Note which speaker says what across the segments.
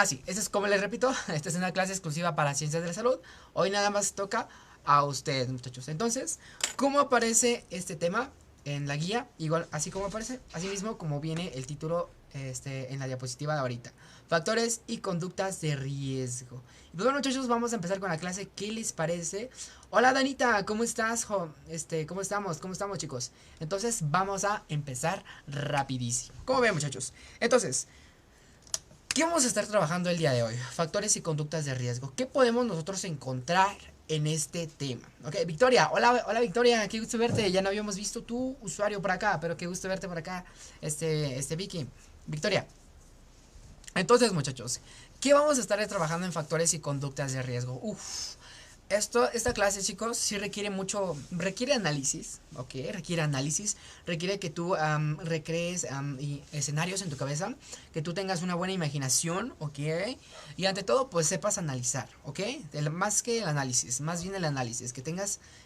Speaker 1: Sí, esta es como les repito, esta es una clase exclusiva para ciencias de la salud. Hoy nada más toca a ustedes, muchachos. Entonces, ¿cómo aparece este tema en la guía? Igual, así como aparece, así mismo como viene el título en la diapositiva de ahorita. Factores y conductas de riesgo. Y pues bueno, muchachos, vamos a empezar con la clase. ¿Qué les parece? Hola, Danita, ¿cómo estás? ¿Cómo estamos? ¿Cómo estamos, chicos? Entonces, vamos a empezar rapidísimo. ¿Cómo ven, muchachos? Entonces, ¿qué vamos a estar trabajando el día de hoy? Factores y conductas de riesgo. ¿Qué podemos nosotros encontrar en este tema? Ok, Victoria, hola, hola Victoria, qué gusto verte. Ya no habíamos visto tu usuario por acá, pero qué gusto verte por acá, Vicky. Victoria. Entonces, muchachos, ¿qué vamos a estar trabajando en factores y conductas de riesgo? Esta clase, chicos, sí requiere mucho, requiere análisis, ¿ok? Requiere análisis, requiere que tú recrees escenarios en tu cabeza, que tú tengas una buena imaginación, ¿ok? Y ante todo, pues sepas analizar, ¿ok? Más que el análisis, más bien el análisis, que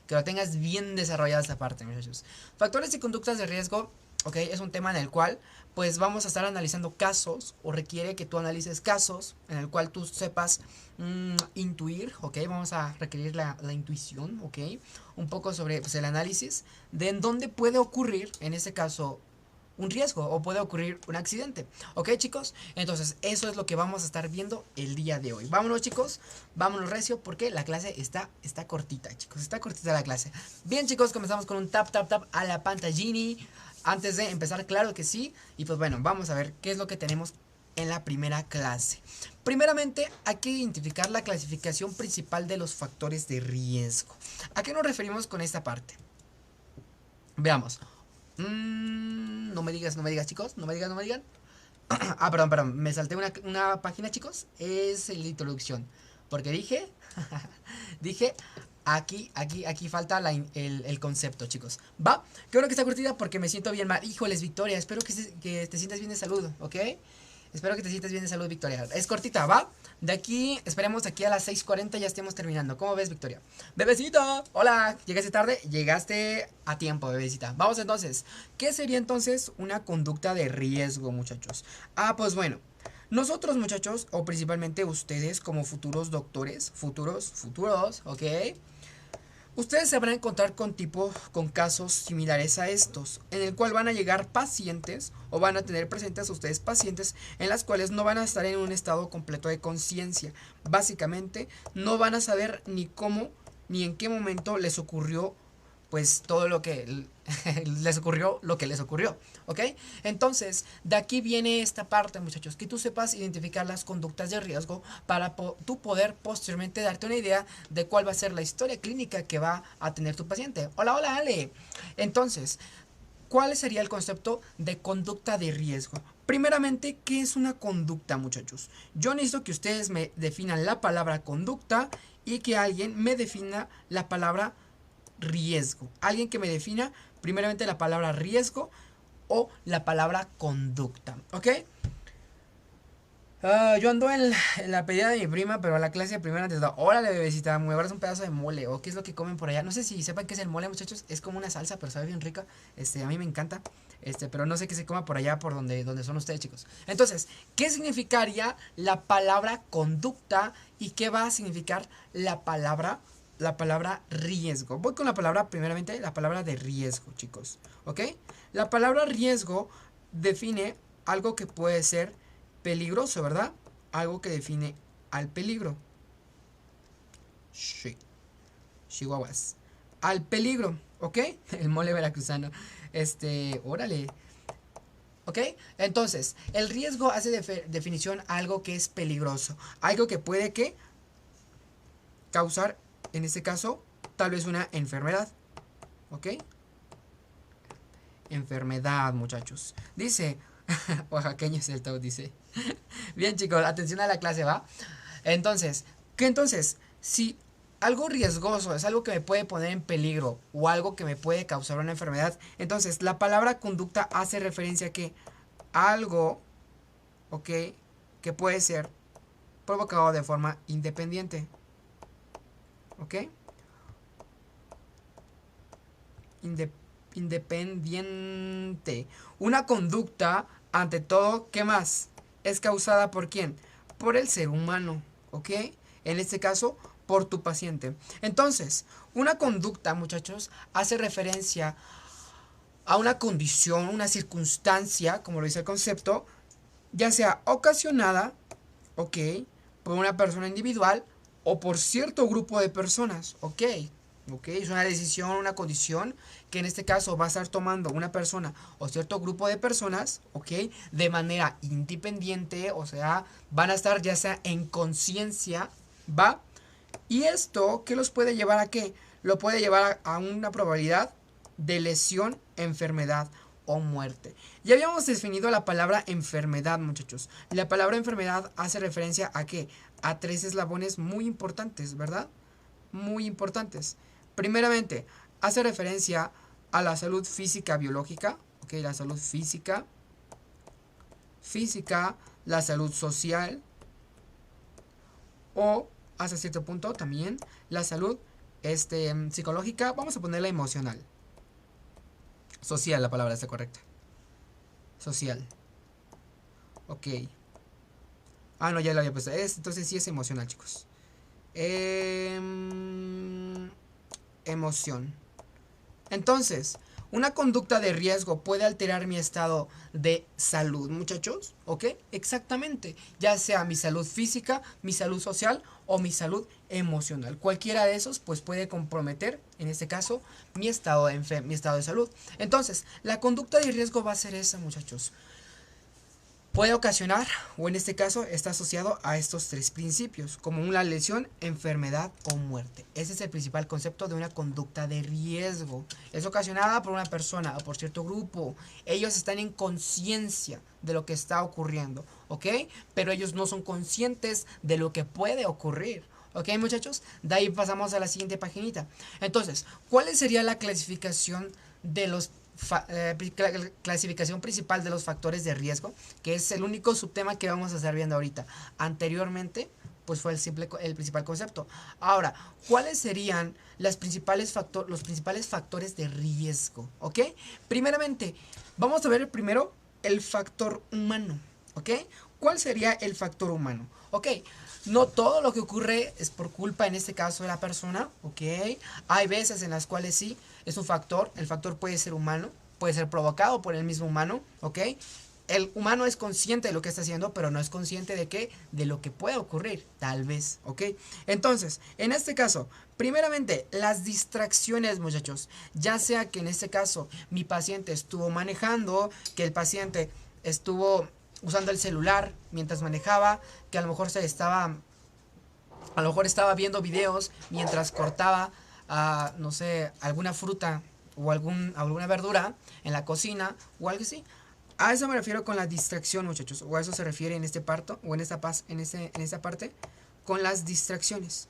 Speaker 1: lo tengas bien desarrollada esta parte, muchachos. Factores y conductas de riesgo, ¿ok? Es un tema en el cual pues vamos a estar analizando casos o requiere que tú analices casos en el cual tú sepas intuir, ¿ok? Vamos a requerir la intuición, ¿ok? Un poco sobre pues, el análisis de en dónde puede ocurrir, en este caso, un riesgo o puede ocurrir un accidente. ¿Ok, chicos? Entonces, eso es lo que vamos a estar viendo el día de hoy. Vámonos, chicos. Vámonos, recio, porque la clase está cortita, chicos. Está cortita la clase. Bien, chicos, comenzamos con un tap, tap, tap a la pantallini. Antes de empezar, claro que sí. Y pues bueno, vamos a ver qué es lo que tenemos en la primera clase. Primeramente, hay que identificar la clasificación principal de los factores de riesgo. ¿A qué nos referimos con esta parte? Veamos. No me digas, no me digas, chicos. No me digan, no me digan. Perdón, perdón. Me salté una página, chicos. Es la introducción. Porque dije, aquí falta el concepto, chicos. Va, qué bueno que está curtida porque me siento bien mal. Híjoles, Victoria, espero que te sientas bien de salud, ¿ok? Espero que te sientas bien de salud, Victoria. Es cortita, ¿va? De aquí, esperemos aquí a las 6:40 ya estemos terminando. ¿Cómo ves, Victoria? Bebecita, hola, ¿llegaste tarde? Llegaste a tiempo, bebecita. Vamos entonces. ¿Qué sería entonces una conducta de riesgo, muchachos? Pues bueno. Nosotros, muchachos, o principalmente ustedes como futuros doctores, futuros, ¿ok? Ustedes se van a encontrar con casos similares a estos, en el cual van a llegar pacientes o van a tener presentes a ustedes pacientes en las cuales no van a estar en un estado completo de conciencia. Básicamente, no van a saber ni cómo ni en qué momento les ocurrió pues todo lo que les ocurrió, lo que les ocurrió, ¿ok? Entonces, de aquí viene esta parte, muchachos, que tú sepas identificar las conductas de riesgo para tú poder posteriormente darte una idea de cuál va a ser la historia clínica que va a tener tu paciente. Hola, hola, Ale. Entonces, ¿cuál sería el concepto de conducta de riesgo? Primeramente, ¿qué es una conducta, muchachos? Yo necesito que ustedes me definan la palabra conducta y que alguien me defina la palabra riesgo. Alguien que me defina primeramente la palabra riesgo o la palabra conducta. ¿Ok? Yo ando en la pedida de mi prima, pero a la clase de primera antes de... Órale, bebecita, me agarras un pedazo de mole. ¿O qué es lo que comen por allá? No sé si sepan qué es el mole, muchachos. Es como una salsa, pero sabe bien rica. A mí me encanta. Pero no sé qué se coma por allá, por donde son ustedes, chicos. Entonces, ¿qué significaría la palabra conducta y qué va a significar la palabra riesgo? Voy con la palabra, primeramente, la palabra de riesgo, chicos. ¿Ok? La palabra riesgo define algo que puede ser peligroso, ¿verdad? Algo que define al peligro. Sí, chihuahuas. Al peligro, ¿ok? El mole veracruzano. Órale. ¿Ok? Entonces, el riesgo hace definición a algo que es peligroso. Algo que puede que causar, en este caso, tal vez una enfermedad. ¿Ok? Enfermedad, muchachos. Dice, oaxaqueño es el todo, dice. Bien, chicos, atención a la clase, ¿va? Entonces, ¿qué entonces? Si algo riesgoso es algo que me puede poner en peligro o algo que me puede causar una enfermedad, entonces la palabra conducta hace referencia a que algo, ¿ok? Que puede ser provocado de forma independiente, ¿ok? Inde- Independiente. Una conducta, ante todo, ¿qué más? ¿Es causada por quién? por el ser humano, ¿ok? En este caso, por tu paciente. Entonces, una conducta, muchachos, hace referencia a una condición, una circunstancia, como lo dice el concepto, ya sea ocasionada, ¿ok? Por una persona individual o por cierto grupo de personas, ¿ok? ¿Ok? Es una decisión, una condición que en este caso va a estar tomando una persona o cierto grupo de personas, ¿ok? De manera independiente, o sea, van a estar ya sea en conciencia, ¿va? ¿Y esto qué los puede llevar a qué? Lo puede llevar a una probabilidad de lesión, enfermedad o muerte. Ya habíamos definido la palabra enfermedad, muchachos. La palabra enfermedad hace referencia a qué? A tres eslabones muy importantes, ¿verdad? Muy importantes. Primeramente, hace referencia a la salud física biológica, ¿ok? La salud física, la salud social o hasta cierto punto también la salud psicológica, vamos a ponerla emocional. Social, la palabra está correcta. Social. Ok. Ah, no, ya lo había puesto. Entonces sí es emocional, chicos. Emoción. Entonces, una conducta de riesgo puede alterar mi estado de salud, muchachos, ¿ok? Exactamente, ya sea mi salud física, mi salud social o mi salud emocional. Cualquiera de esos, pues puede comprometer, en este caso, mi estado de salud. Entonces, la conducta de riesgo va a ser esa, muchachos. Puede ocasionar, o en este caso está asociado a estos tres principios, como una lesión, enfermedad o muerte. Ese es el principal concepto de una conducta de riesgo. Es ocasionada por una persona o por cierto grupo. Ellos están en conciencia de lo que está ocurriendo, ¿ok? Pero ellos no son conscientes de lo que puede ocurrir. ¿Ok, muchachos? De ahí pasamos a la siguiente paginita. Entonces, ¿cuál sería la clasificación de los clasificación principal de los factores de riesgo, que es el único subtema que vamos a estar viendo ahorita? Anteriormente, pues fue el principal concepto. Ahora, ¿cuáles serían los principales factores de riesgo? ¿Ok? Primeramente, vamos a ver primero el factor humano. ¿Ok? ¿Cuál sería el factor humano? Ok, no todo lo que ocurre es por culpa, en este caso, de la persona, ¿ok? Hay veces en las cuales sí, es un factor, el factor puede ser humano, puede ser provocado por el mismo humano, ¿ok? El humano es consciente de lo que está haciendo, pero no es consciente de qué, de lo que puede ocurrir, tal vez, ¿ok? Entonces, en este caso, primeramente, las distracciones, muchachos, ya sea que en este caso mi paciente estuvo manejando, que el paciente estuvo usando el celular mientras manejaba, que a lo mejor estaba viendo videos mientras cortaba, no sé, alguna fruta o alguna verdura en la cocina o algo así. A eso me refiero con la distracción, muchachos, o a eso se refiere en este parto o en esta parte con las distracciones,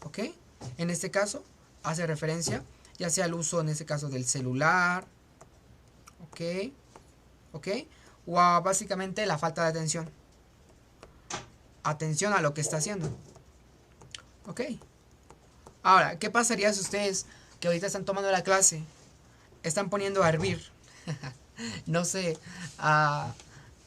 Speaker 1: ¿ok? En este caso hace referencia ya sea al uso en este caso del celular, ¿ok? ¿Ok? O a básicamente la falta de atención. Atención a lo que está haciendo. ¿Ok? Ahora, ¿qué pasaría si ustedes que ahorita están tomando la clase están poniendo a hervir? No sé,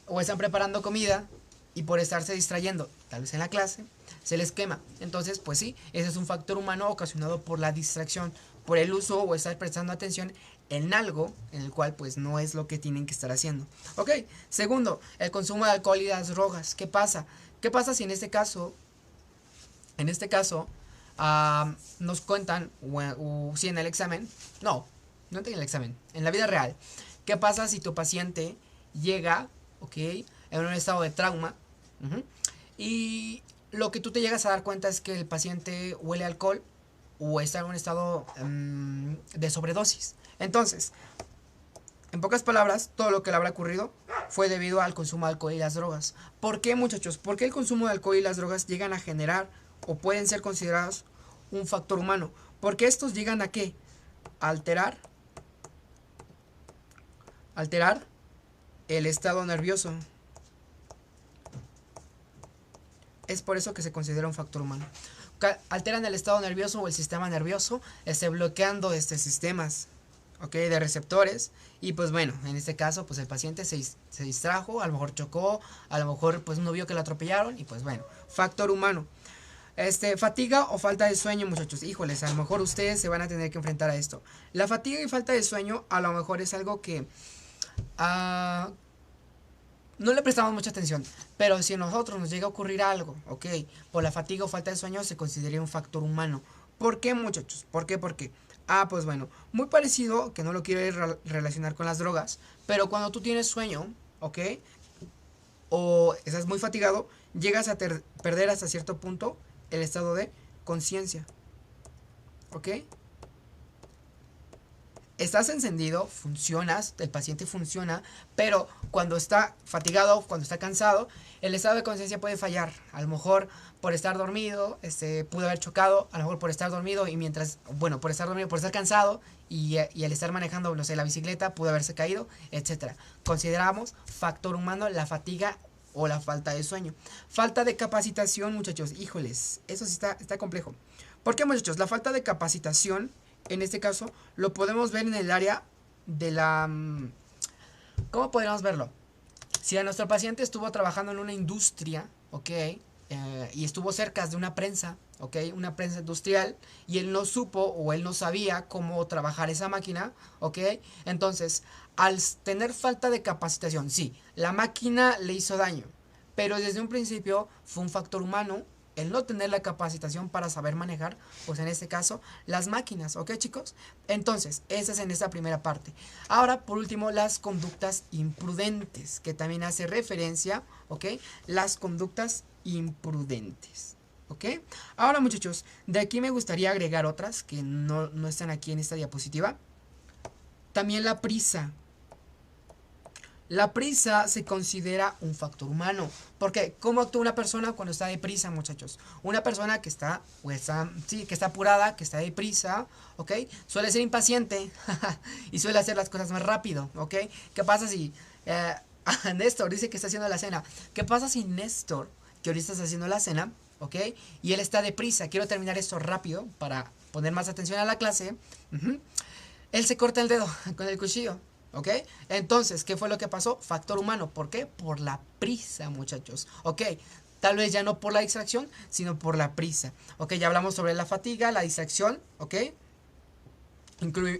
Speaker 1: o están preparando comida y por estarse distrayendo, tal vez en la clase, se les quema. Entonces, pues sí, ese es un factor humano ocasionado por la distracción, por el uso o estar prestando atención en algo en el cual pues no es lo que tienen que estar haciendo. Ok, segundo, el consumo de alcohol y las drogas. ¿Qué pasa? ¿Qué pasa si en este caso, nos cuentan, o si en el examen, no en el examen, en la vida real, qué pasa si tu paciente llega, ok, en un estado de trauma, y lo que tú te llegas a dar cuenta es que el paciente huele alcohol o está en un estado de sobredosis? Entonces, en pocas palabras, todo lo que le habrá ocurrido fue debido al consumo de alcohol y las drogas. ¿Por qué, muchachos? ¿Por qué el consumo de alcohol y las drogas llegan a generar o pueden ser considerados un factor humano? Porque estos llegan a ¿qué? A alterar el estado nervioso. Es por eso que se considera un factor humano. Alteran el estado nervioso o el sistema nervioso, bloqueando sistemas. ¿ok? De receptores. Y pues bueno, en este caso, pues el paciente se distrajo, a lo mejor chocó, a lo mejor pues no vio que lo atropellaron y pues bueno, factor humano. Fatiga o falta de sueño, muchachos. Híjoles, a lo mejor ustedes se van a tener que enfrentar a esto. La fatiga y falta de sueño a lo mejor es algo que ah, no le prestamos mucha atención. Pero si a nosotros nos llega a ocurrir algo, ok, por la fatiga o falta de sueño se consideraría un factor humano. ¿Por qué, muchachos? ¿Por qué? Porque pues bueno, muy parecido, que no lo quiero relacionar con las drogas, pero cuando tú tienes sueño, ok, o estás muy fatigado, llegas a perder hasta cierto punto el estado de conciencia, ok. Estás encendido, funcionas, el paciente funciona, pero cuando está fatigado, cuando está cansado, el estado de conciencia puede fallar. A lo mejor por estar dormido, pudo haber chocado, a lo mejor por estar dormido y mientras, bueno, por estar dormido, por estar cansado y al estar manejando, no sé, la bicicleta, pudo haberse caído, etcétera. Consideramos factor humano la fatiga o la falta de sueño. Falta de capacitación, muchachos, híjoles, eso sí está complejo. ¿Por qué, muchachos? La falta de capacitación, en este caso, lo podemos ver en el área de la... ¿Cómo podríamos verlo? Si a nuestro paciente estuvo trabajando en una industria, ¿ok? Y estuvo cerca de una prensa, ¿ok? Una prensa industrial, y él no supo o él no sabía cómo trabajar esa máquina, ¿ok? Entonces, al tener falta de capacitación, sí, la máquina le hizo daño, pero desde un principio fue un factor humano el no tener la capacitación para saber manejar, pues en este caso, las máquinas, ¿ok, chicos? Entonces, esa es en esta primera parte. Ahora, por último, las conductas imprudentes, que también hace referencia, ¿ok? Las conductas imprudentes, ¿ok? Ahora, muchachos, de aquí me gustaría agregar otras que no están aquí en esta diapositiva. También la prisa. La prisa se considera un factor humano. Porque, ¿cómo actúa una persona cuando está deprisa, muchachos? Una persona que está apurada, que está deprisa, ¿ok? Suele ser impaciente y suele hacer las cosas más rápido, ¿ok? ¿Qué pasa si Néstor dice que está haciendo la cena? ¿Qué pasa si Néstor, que ahorita está haciendo la cena, ¿ok? Y él está deprisa, quiero terminar esto rápido para poner más atención a la clase. Él se corta el dedo con el cuchillo. ¿Ok? Entonces, ¿qué fue lo que pasó? Factor humano. ¿Por qué? Por la prisa, muchachos. ¿Ok? Tal vez ya no por la distracción, sino por la prisa. ¿Ok? Ya hablamos sobre la fatiga, la distracción. ¿Ok?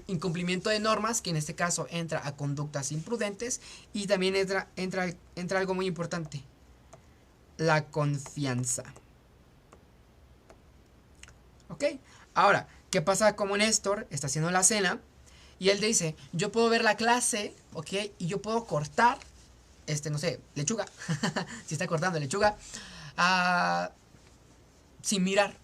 Speaker 1: Incumplimiento de normas, que en este caso entra a conductas imprudentes. Y también entra algo muy importante. La confianza. ¿Ok? Ahora, ¿qué pasa como Néstor está haciendo la cena? Y él dice, yo puedo ver la clase, ¿ok? Y yo puedo cortar, no sé, lechuga. Si está cortando lechuga. Sin mirar.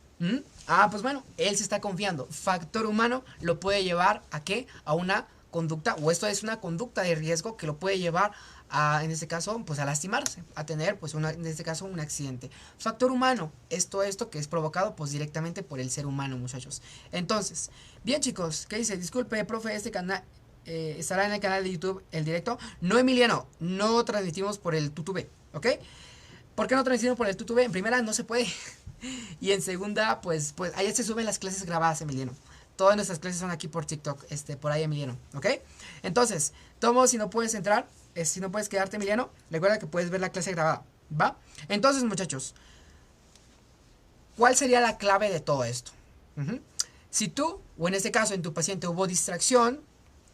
Speaker 1: Pues bueno, él se está confiando. Factor humano lo puede llevar ¿a qué? A una conducta, o esto es una conducta de riesgo que lo puede llevar a, en este caso, pues a lastimarse, a tener, pues, en este caso, un accidente. Factor humano, esto que es provocado, pues, directamente por el ser humano, muchachos. Entonces, bien, chicos, ¿qué dice? Disculpe, profe, este canal estará en el canal de YouTube el directo. No, Emiliano, no transmitimos por el YouTube, ¿ok? ¿Por qué no transmitimos por el YouTube? En primera, no se puede. Y en segunda, pues allá se suben las clases grabadas, Emiliano. Todas nuestras clases son aquí por TikTok, por ahí, Emiliano, ¿ok? Entonces, tomo, si no puedes entrar, si no puedes quedarte, Emiliano, recuerda que puedes ver la clase grabada, ¿va? Entonces, muchachos, ¿cuál sería la clave de todo esto? Si tú, o en este caso en tu paciente hubo distracción,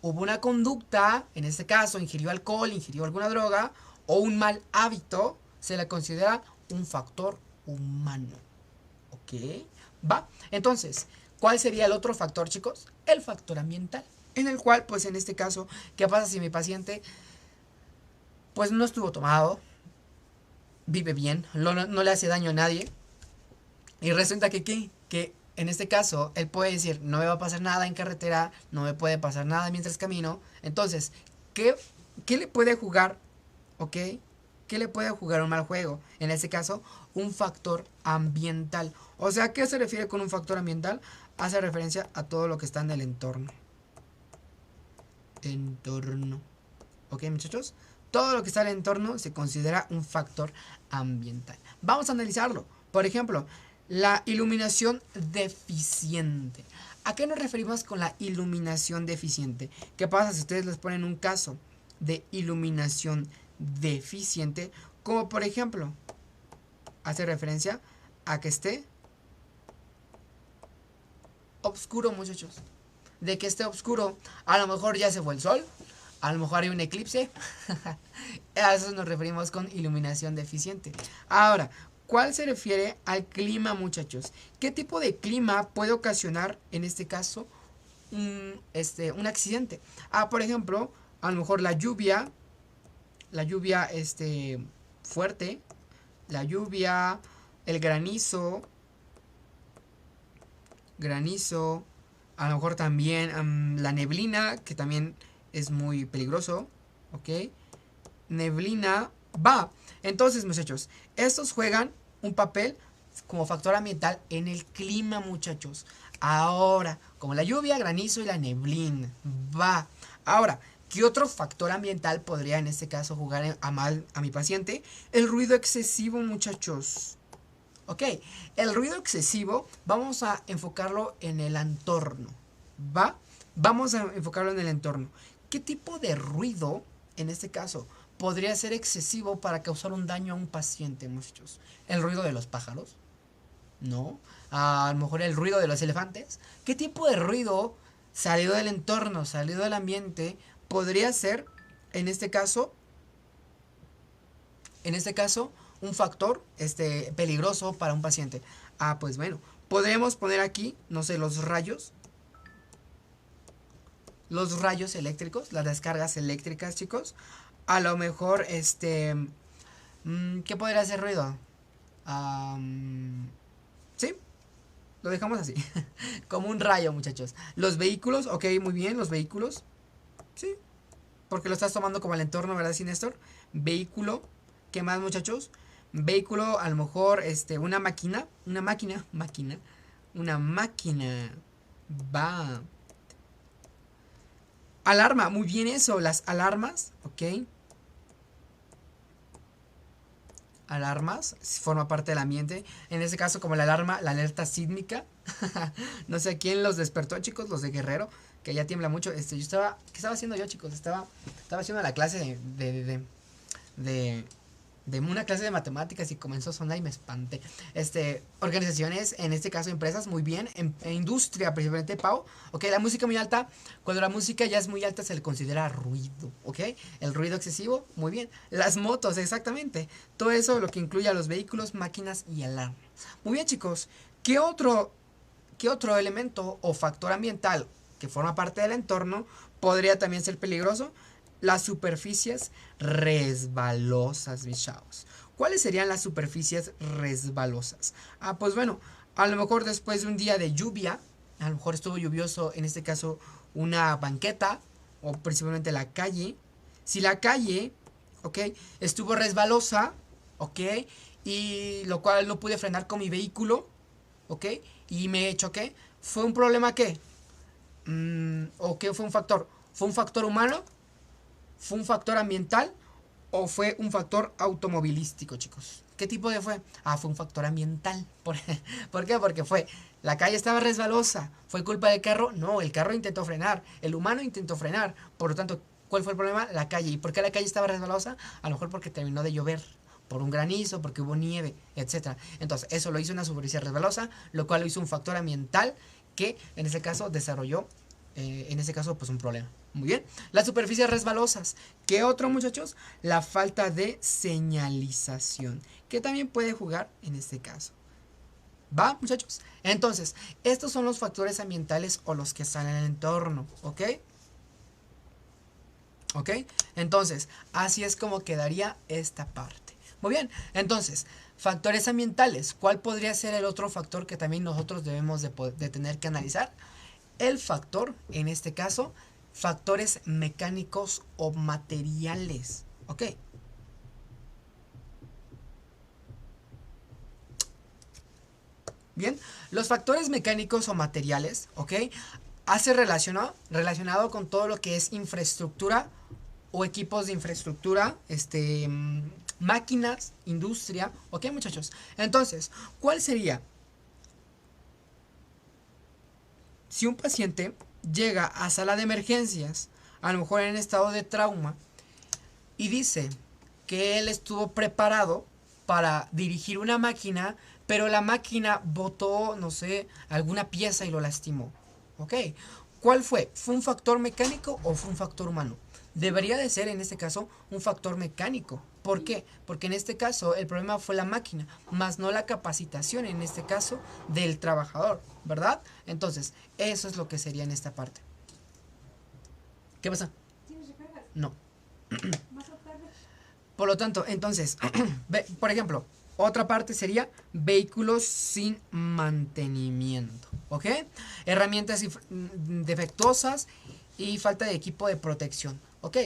Speaker 1: hubo una conducta, en este caso ingirió alcohol, ingirió alguna droga, o un mal hábito, se le considera un factor humano, ¿ok? ¿Va? Entonces, ¿cuál sería el otro factor, chicos? El factor ambiental, en el cual, pues en este caso, ¿qué pasa si mi paciente, pues no estuvo tomado, vive bien, no le hace daño a nadie, y resulta que en este caso, él puede decir, no me va a pasar nada en carretera, no me puede pasar nada mientras camino? Entonces, ¿qué le puede jugar, ok? ¿Qué le puede jugar un mal juego? En este caso, un factor ambiental. O sea, ¿qué se refiere con un factor ambiental? Hace referencia a todo lo que está en el entorno. Entorno. ¿Ok, muchachos? Todo lo que está en el entorno se considera un factor ambiental. Vamos a analizarlo. Por ejemplo, la iluminación deficiente. ¿A qué nos referimos con la iluminación deficiente? ¿Qué pasa si ustedes les ponen un caso de iluminación deficiente? Como por ejemplo, hace referencia a que esté oscuro, muchachos. De que esté oscuro, a lo mejor ya se fue el sol, a lo mejor hay un eclipse. A eso nos referimos con iluminación deficiente. Ahora, ¿cuál se refiere al clima, muchachos? ¿Qué tipo de clima puede ocasionar, en este caso, un accidente? Por ejemplo, a lo mejor la lluvia fuerte, la lluvia, el granizo, a lo mejor también la neblina, que también es muy peligroso, ¿ok? Neblina, va. Entonces, muchachos, estos juegan un papel como factor ambiental en el clima, muchachos. Ahora, como la lluvia, granizo y la neblina, va. Ahora, ¿qué otro factor ambiental podría en este caso jugar a mal a mi paciente? El ruido excesivo, muchachos. Ok, el ruido excesivo vamos a enfocarlo en el entorno, ¿va? Vamos a enfocarlo en el entorno. ¿Qué tipo de ruido, en este caso, podría ser excesivo para causar un daño a un paciente, muchachos? ¿El ruido de los pájaros? ¿No? A lo mejor el ruido de los elefantes. ¿Qué tipo de ruido salido del entorno, salido del ambiente, podría ser, en este caso, un factor peligroso para un paciente? Pues bueno, podríamos poner aquí, no sé, los rayos eléctricos, las descargas eléctricas, chicos. A lo mejor, ¿qué podría hacer ruido? Sí, lo dejamos así. Como un rayo, muchachos. Los vehículos, ok, muy bien, los vehículos. Sí, porque lo estás tomando como el entorno, ¿verdad, sí, Néstor? Vehículo, ¿qué más, muchachos? Vehículo, a lo mejor, una máquina, una máquina, va. Alarma, muy bien eso, las alarmas, ok. Alarmas, forma parte del ambiente. En este caso, como la alarma, la alerta sísmica. No sé quién los despertó, chicos, los de Guerrero, que ya tiembla mucho. ¿Qué estaba haciendo yo, chicos? Estaba haciendo la clase de, de una clase de matemáticas y comenzó a sonar y me espanté. Organizaciones, en este caso empresas, muy bien, en industria, principalmente Pau, ok, la música muy alta, cuando la música ya es muy alta se le considera ruido, ok, el ruido excesivo, muy bien, las motos, exactamente, todo eso lo que incluye a los vehículos, máquinas y alarmas. Muy bien, chicos, ¿qué otro elemento o factor ambiental que forma parte del entorno podría también ser peligroso? Las superficies resbalosas, mis chavos. ¿Cuáles serían las superficies resbalosas? Pues bueno, a lo mejor después de un día de lluvia, a lo mejor estuvo lluvioso, en este caso, una banqueta, o principalmente la calle. Si la calle, ok, estuvo resbalosa, ok, y lo cual no pude frenar con mi vehículo, ok, y me choqué, ¿fue un problema qué? ¿O qué fue un factor? ¿Fue un factor humano? ¿Fue un factor ambiental o fue un factor automovilístico, chicos? ¿Qué tipo de fue? Fue un factor ambiental. ¿Por qué? Porque la calle estaba resbalosa. ¿Fue culpa del carro? No, el carro intentó frenar. El humano intentó frenar. Por lo tanto, ¿cuál fue el problema? La calle. ¿Y por qué la calle estaba resbalosa? A lo mejor porque terminó de llover. Por un granizo, porque hubo nieve, etcétera. Entonces, eso lo hizo una superficie resbalosa, lo cual lo hizo un factor ambiental que en ese caso desarrolló, en ese caso, pues un problema. Muy bien. Las superficies resbalosas. ¿Qué otro, muchachos? La falta de señalización, que también puede jugar en este caso. ¿Va, muchachos? Entonces, estos son los factores ambientales o los que están en el entorno, ¿ok? ¿Ok? Entonces, así es como quedaría esta parte. Muy bien, entonces, factores ambientales. ¿Cuál podría ser el otro factor que también nosotros debemos de tener que analizar? El factor, en este caso, factores mecánicos o materiales. ¿Ok? Bien, los factores mecánicos o materiales, ¿ok? Hace relacionado con todo lo que es infraestructura o equipos de infraestructura, máquinas, industria, ¿ok, muchachos? Entonces, ¿cuál sería? si un paciente llega a sala de emergencias, a lo mejor en estado de trauma, y dice que él estuvo preparado para dirigir una máquina, pero la máquina botó, no sé, alguna pieza y lo lastimó. ¿Ok? ¿Cuál fue? ¿Fue un factor mecánico o fue un factor humano? Debería de ser en este caso un factor mecánico. ¿Por qué? Porque en este caso el problema fue la máquina, más no la capacitación en este caso del trabajador, ¿verdad? Entonces, eso es lo que sería en esta parte. ¿Qué pasa? No. Por lo tanto, entonces, por ejemplo, otra parte sería vehículos sin mantenimiento, ¿ok? Herramientas defectuosas y falta de equipo de protección, ¿ok?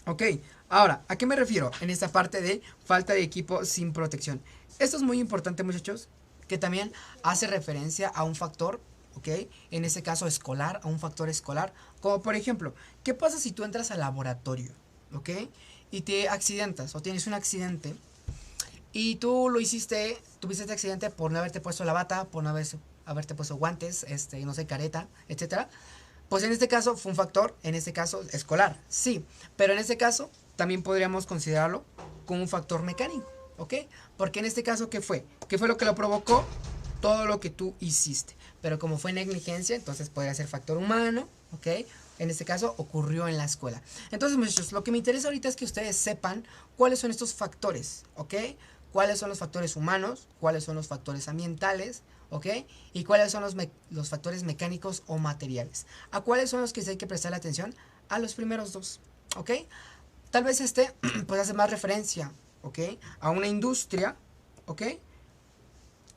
Speaker 1: Ok, ahora, ¿a qué me refiero en esta parte de falta de equipo sin protección? Esto es muy importante, muchachos, que también hace referencia a un factor, ¿ok? En este caso escolar, a un factor escolar, como por ejemplo, ¿qué pasa si tú entras al laboratorio, ¿ok? Y te accidentas o tienes un accidente y tú lo hiciste, tuviste este accidente por no haberte puesto la bata, por no haberte puesto guantes, no sé, careta, etcétera. Pues en este caso fue un factor, en este caso escolar, sí, pero en este caso también podríamos considerarlo como un factor mecánico, ¿ok? Porque en este caso, ¿qué fue? ¿Qué fue lo que lo provocó? Todo lo que tú hiciste. Pero como fue negligencia, entonces podría ser factor humano, ¿ok? En este caso ocurrió en la escuela. Entonces, muchachos, lo que me interesa ahorita es que ustedes sepan cuáles son estos factores, ¿ok? Cuáles son los factores humanos, cuáles son los factores ambientales, ¿ok? Y cuáles son los factores mecánicos o materiales. ¿A cuáles son los que hay que prestar atención? A los primeros dos, ¿ok? Tal vez pues hace más referencia, ¿ok? A una industria, ¿ok?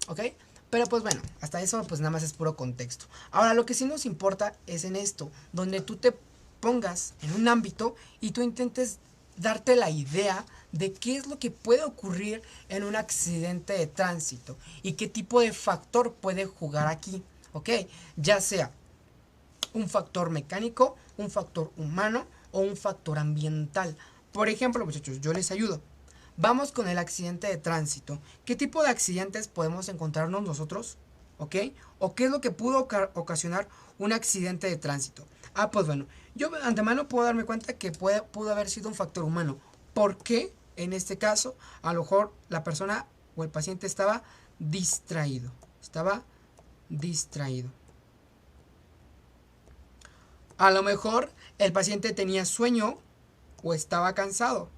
Speaker 1: ¿Ok? Pero pues bueno, hasta eso pues nada más es puro contexto. Ahora lo que sí nos importa es en esto, donde tú te pongas en un ámbito y tú intentes darte la idea de qué es lo que puede ocurrir en un accidente de tránsito y qué tipo de factor puede jugar aquí, ¿ok? Ya sea un factor mecánico, un factor humano o un factor ambiental. Por ejemplo, muchachos, yo les ayudo. Vamos con el accidente de tránsito. ¿Qué tipo de accidentes podemos encontrarnos nosotros? ¿Ok? ¿O qué es lo que pudo ocasionar un accidente de tránsito? Ah, pues bueno, yo de antemano puedo darme cuenta que pudo haber sido un factor humano. ¿Por qué? En este caso, a lo mejor la persona o el paciente estaba distraído. Estaba distraído. A lo mejor el paciente tenía sueño o estaba cansado.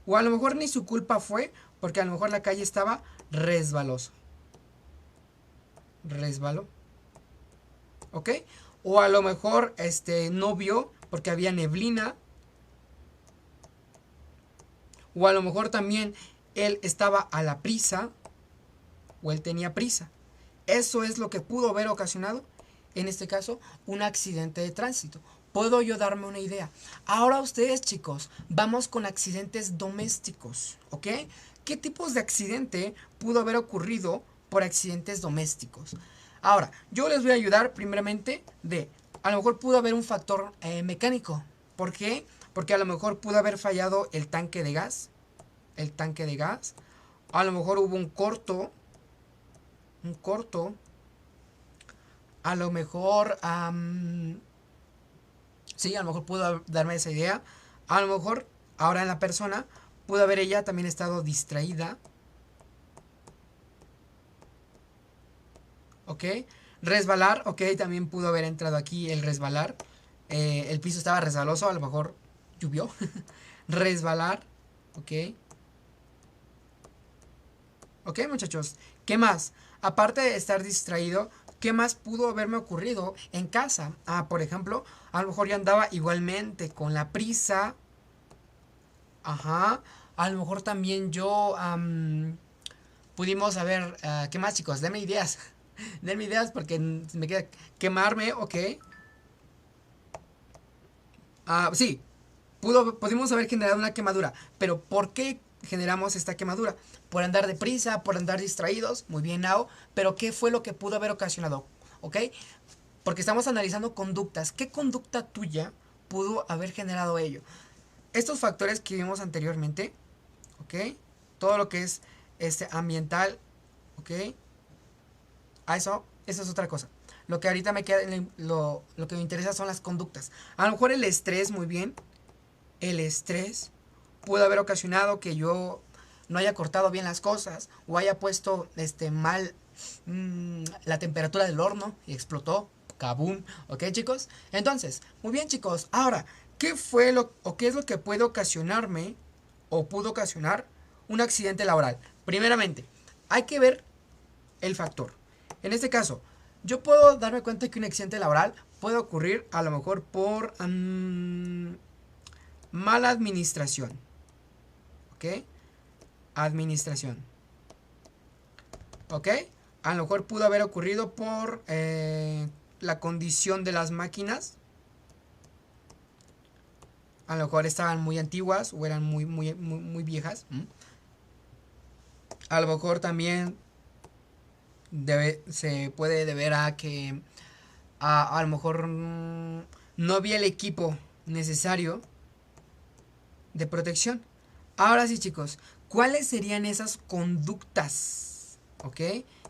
Speaker 1: O a lo mejor ni su culpa fue porque a lo mejor la calle estaba resbaloso. Resbaló. ¿Ok? O a lo mejor no vio porque había neblina. O a lo mejor también él estaba a la prisa o él tenía prisa. Eso es lo que pudo haber ocasionado, en este caso, un accidente de tránsito. Puedo yo darme una idea. Ahora ustedes, chicos, vamos con accidentes domésticos, ¿ok? ¿Qué tipos de accidente pudo haber ocurrido por accidentes domésticos? Ahora, yo les voy a ayudar primeramente a lo mejor pudo haber un factor mecánico. ¿Por qué? Porque a lo mejor pudo haber fallado el tanque de gas. El tanque de gas. A lo mejor hubo un corto. Un corto. A lo mejor, sí, a lo mejor pudo darme esa idea. A lo mejor, ahora en la persona, pudo haber ella también estado distraída. ¿Ok? Resbalar, ok, también pudo haber entrado aquí el resbalar. El piso estaba resbaloso, a lo mejor llovió. Resbalar, ok. Ok, muchachos, ¿qué más? Aparte de estar distraído, ¿qué más pudo haberme ocurrido en casa? Ah, por ejemplo, a lo mejor yo andaba igualmente con la prisa. Ajá. A lo mejor también yo pudimos haber... ¿qué más, chicos? Denme ideas. Denme ideas porque me queda quemarme, ok. Ah, sí. Pudimos haber generado una quemadura. Pero ¿por qué generamos esta quemadura? Por andar deprisa, por andar distraídos. Muy bien, Nao. Pero ¿qué fue lo que pudo haber ocasionado? ¿Ok? Porque estamos analizando conductas. ¿Qué conducta tuya pudo haber generado ello? Estos factores que vimos anteriormente, ¿ok? Todo lo que es ambiental, ¿ok? Eso es otra cosa. Lo que ahorita me queda, lo que me interesa son las conductas. A lo mejor el estrés, muy bien. El estrés pudo haber ocasionado que yo no haya cortado bien las cosas o haya puesto mal la temperatura del horno y explotó. Kaboom. ¿Ok, chicos? Entonces, muy bien, chicos. Ahora, ¿qué fue o qué es lo que puede ocasionarme o pudo ocasionar un accidente laboral? Primeramente, hay que ver el factor. En este caso, yo puedo darme cuenta que un accidente laboral puede ocurrir a lo mejor por mala administración. ¿Ok? Administración. ¿Ok? A lo mejor pudo haber ocurrido por la condición de las máquinas. A lo mejor estaban muy antiguas o eran muy viejas. A lo mejor también se puede deber a que a lo mejor no había el equipo necesario de protección. Ahora sí, chicos, ¿cuáles serían esas conductas, ok,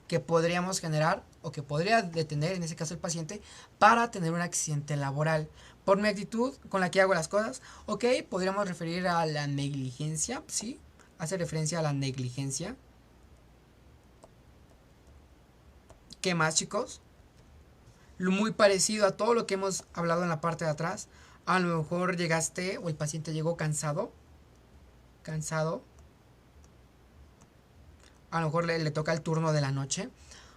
Speaker 1: que podríamos generar o que podría detener en ese caso el paciente para tener un accidente laboral? Por mi actitud con la que hago las cosas, ok, podríamos referir a la negligencia, ¿sí? Hace referencia a la negligencia. ¿Qué más, chicos? Muy parecido a todo lo que hemos hablado en la parte de atrás. A lo mejor llegaste o el paciente llegó cansado. A lo mejor le toca el turno de la noche.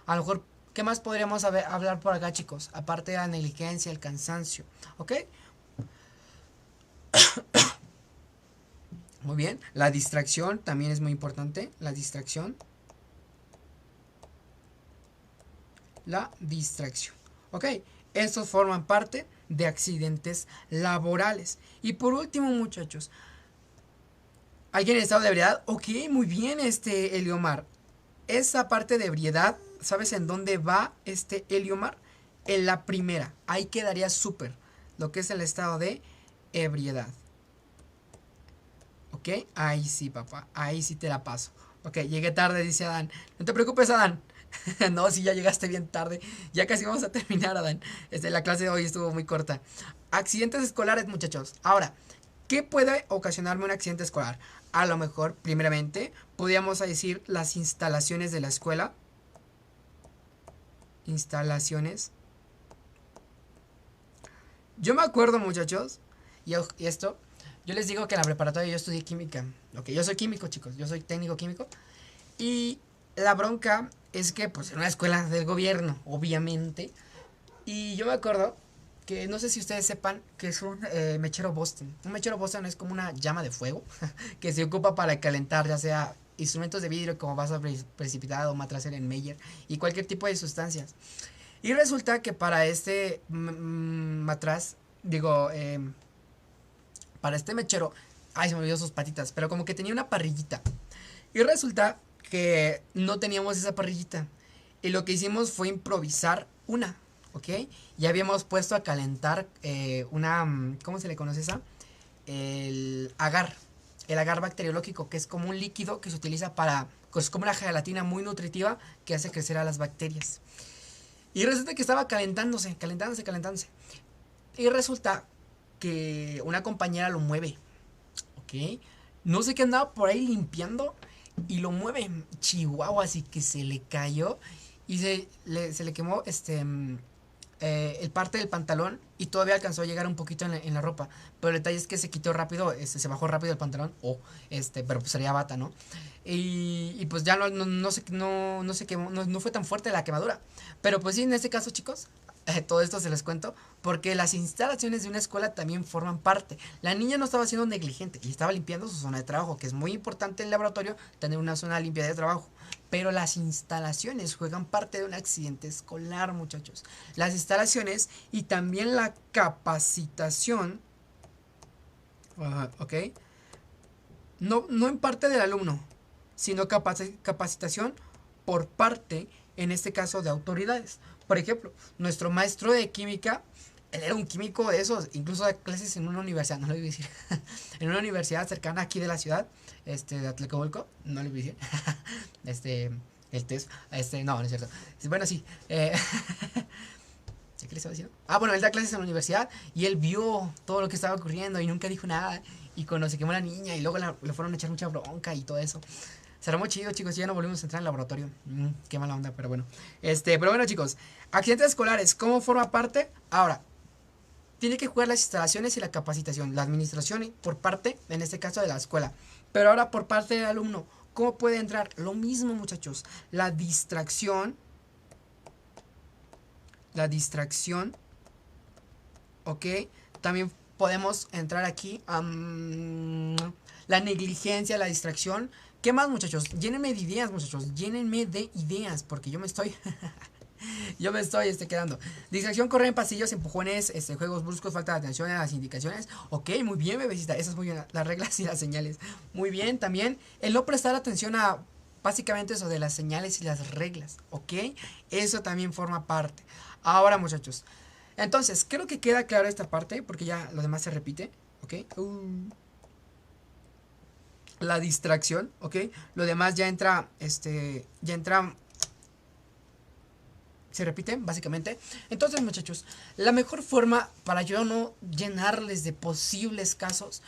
Speaker 1: A lo mejor, ¿qué más podríamos hablar por acá, chicos? Aparte de la negligencia, el cansancio. ¿Ok? Muy bien. La distracción también es muy importante. La distracción. Ok, estos forman parte de accidentes laborales. Y por último, muchachos, ¿alguien en estado de ebriedad? Ok, muy bien, Eliomar. Esa parte de ebriedad, ¿sabes en dónde va Eliomar? En la primera. Ahí quedaría súper. Lo que es el estado de ebriedad. Ok, ahí sí, papá. Ahí sí te la paso. Ok, llegué tarde, dice Adán. No te preocupes, Adán. No, si ya llegaste bien tarde. Ya casi vamos a terminar, Adán. La clase de hoy estuvo muy corta. Accidentes escolares, muchachos. Ahora, ¿qué puede ocasionarme un accidente escolar? A lo mejor, primeramente, podríamos decir las instalaciones de la escuela. Instalaciones. Yo me acuerdo, muchachos, y esto, yo les digo que en la preparatoria yo estudié química. Ok, yo soy químico, chicos. Yo soy técnico químico. Y la bronca es que, pues, en una escuela del gobierno, obviamente. Y yo me acuerdo que no sé si ustedes sepan que es un mechero Boston. Un mechero Boston es como una llama de fuego que se ocupa para calentar, ya sea instrumentos de vidrio como vaso precipitado, matracer en Meyer y cualquier tipo de sustancias. Y resulta que para este matraz, digo, para este mechero, ay, se me olvidó sus patitas, pero como que tenía una parrillita. Y resulta que no teníamos esa parrillita. Y lo que hicimos fue improvisar una, ¿ok? Ya habíamos puesto a calentar ¿cómo se le conoce esa? El agar. El agar bacteriológico, que es como un líquido que se utiliza para, pues como una gelatina muy nutritiva que hace crecer a las bacterias. Y resulta que estaba calentándose. Y resulta que una compañera lo mueve, ¿ok? No sé qué andaba por ahí limpiando y lo mueve. Chihuahua, así que se le cayó y se le quemó el parte del pantalón y todavía alcanzó a llegar un poquito en la ropa. Pero el detalle es que se quitó rápido, se bajó rápido el pantalón, pero pues sería bata, ¿no? Y pues ya no se quemó, no fue tan fuerte la quemadura. Pero pues sí, en este caso, chicos, todo esto se les cuento porque las instalaciones de una escuela también forman parte. La niña no estaba siendo negligente y estaba limpiando su zona de trabajo, que es muy importante en el laboratorio tener una zona limpia de trabajo. Pero las instalaciones juegan parte de un accidente escolar, muchachos. Las instalaciones y también la capacitación, ¿ok? No en parte del alumno, sino capacitación por parte, en este caso, de autoridades. Por ejemplo, nuestro maestro de química, él era un químico de esos, incluso da clases en una universidad, no lo voy a decir, en una universidad cercana aquí de la ciudad, de Atlacomulco, no lo voy a decir, El test, no, no es cierto. Bueno, sí. ¿Qué le estaba diciendo? Ah, bueno, él da clases en la universidad y él vio todo lo que estaba ocurriendo y nunca dijo nada. Y cuando se quemó la niña y luego le fueron a echar mucha bronca y todo eso. Será muy chido, chicos. Ya no volvimos a entrar al laboratorio. Qué mala onda, pero bueno. Pero bueno, chicos. Accidentes escolares, ¿cómo forma parte? Ahora, tiene que jugar las instalaciones y la capacitación. La administración por parte, en este caso, de la escuela. Pero ahora por parte del alumno, ¿cómo puede entrar? Lo mismo, muchachos. La distracción. La distracción. ¿Ok? También podemos entrar aquí. La negligencia, la distracción. ¿Qué más, muchachos? Llénenme de ideas, muchachos. Llénenme de ideas. Porque yo me estoy... yo me estoy quedando. Distracción, correr en pasillos, empujones, juegos bruscos, falta de atención a las indicaciones. Ok, muy bien, bebecita. Esas muy bien. Las reglas y las señales. Muy bien, también. El no prestar atención a... Básicamente eso de las señales y las reglas. Ok. Eso también forma parte. Ahora, muchachos. Entonces, creo que queda claro esta parte. Porque ya lo demás se repite. Ok. La distracción, ¿ok? Lo demás ya entra, ya entra, se repite, básicamente. Entonces, muchachos, la mejor forma para yo no llenarles de posibles casos,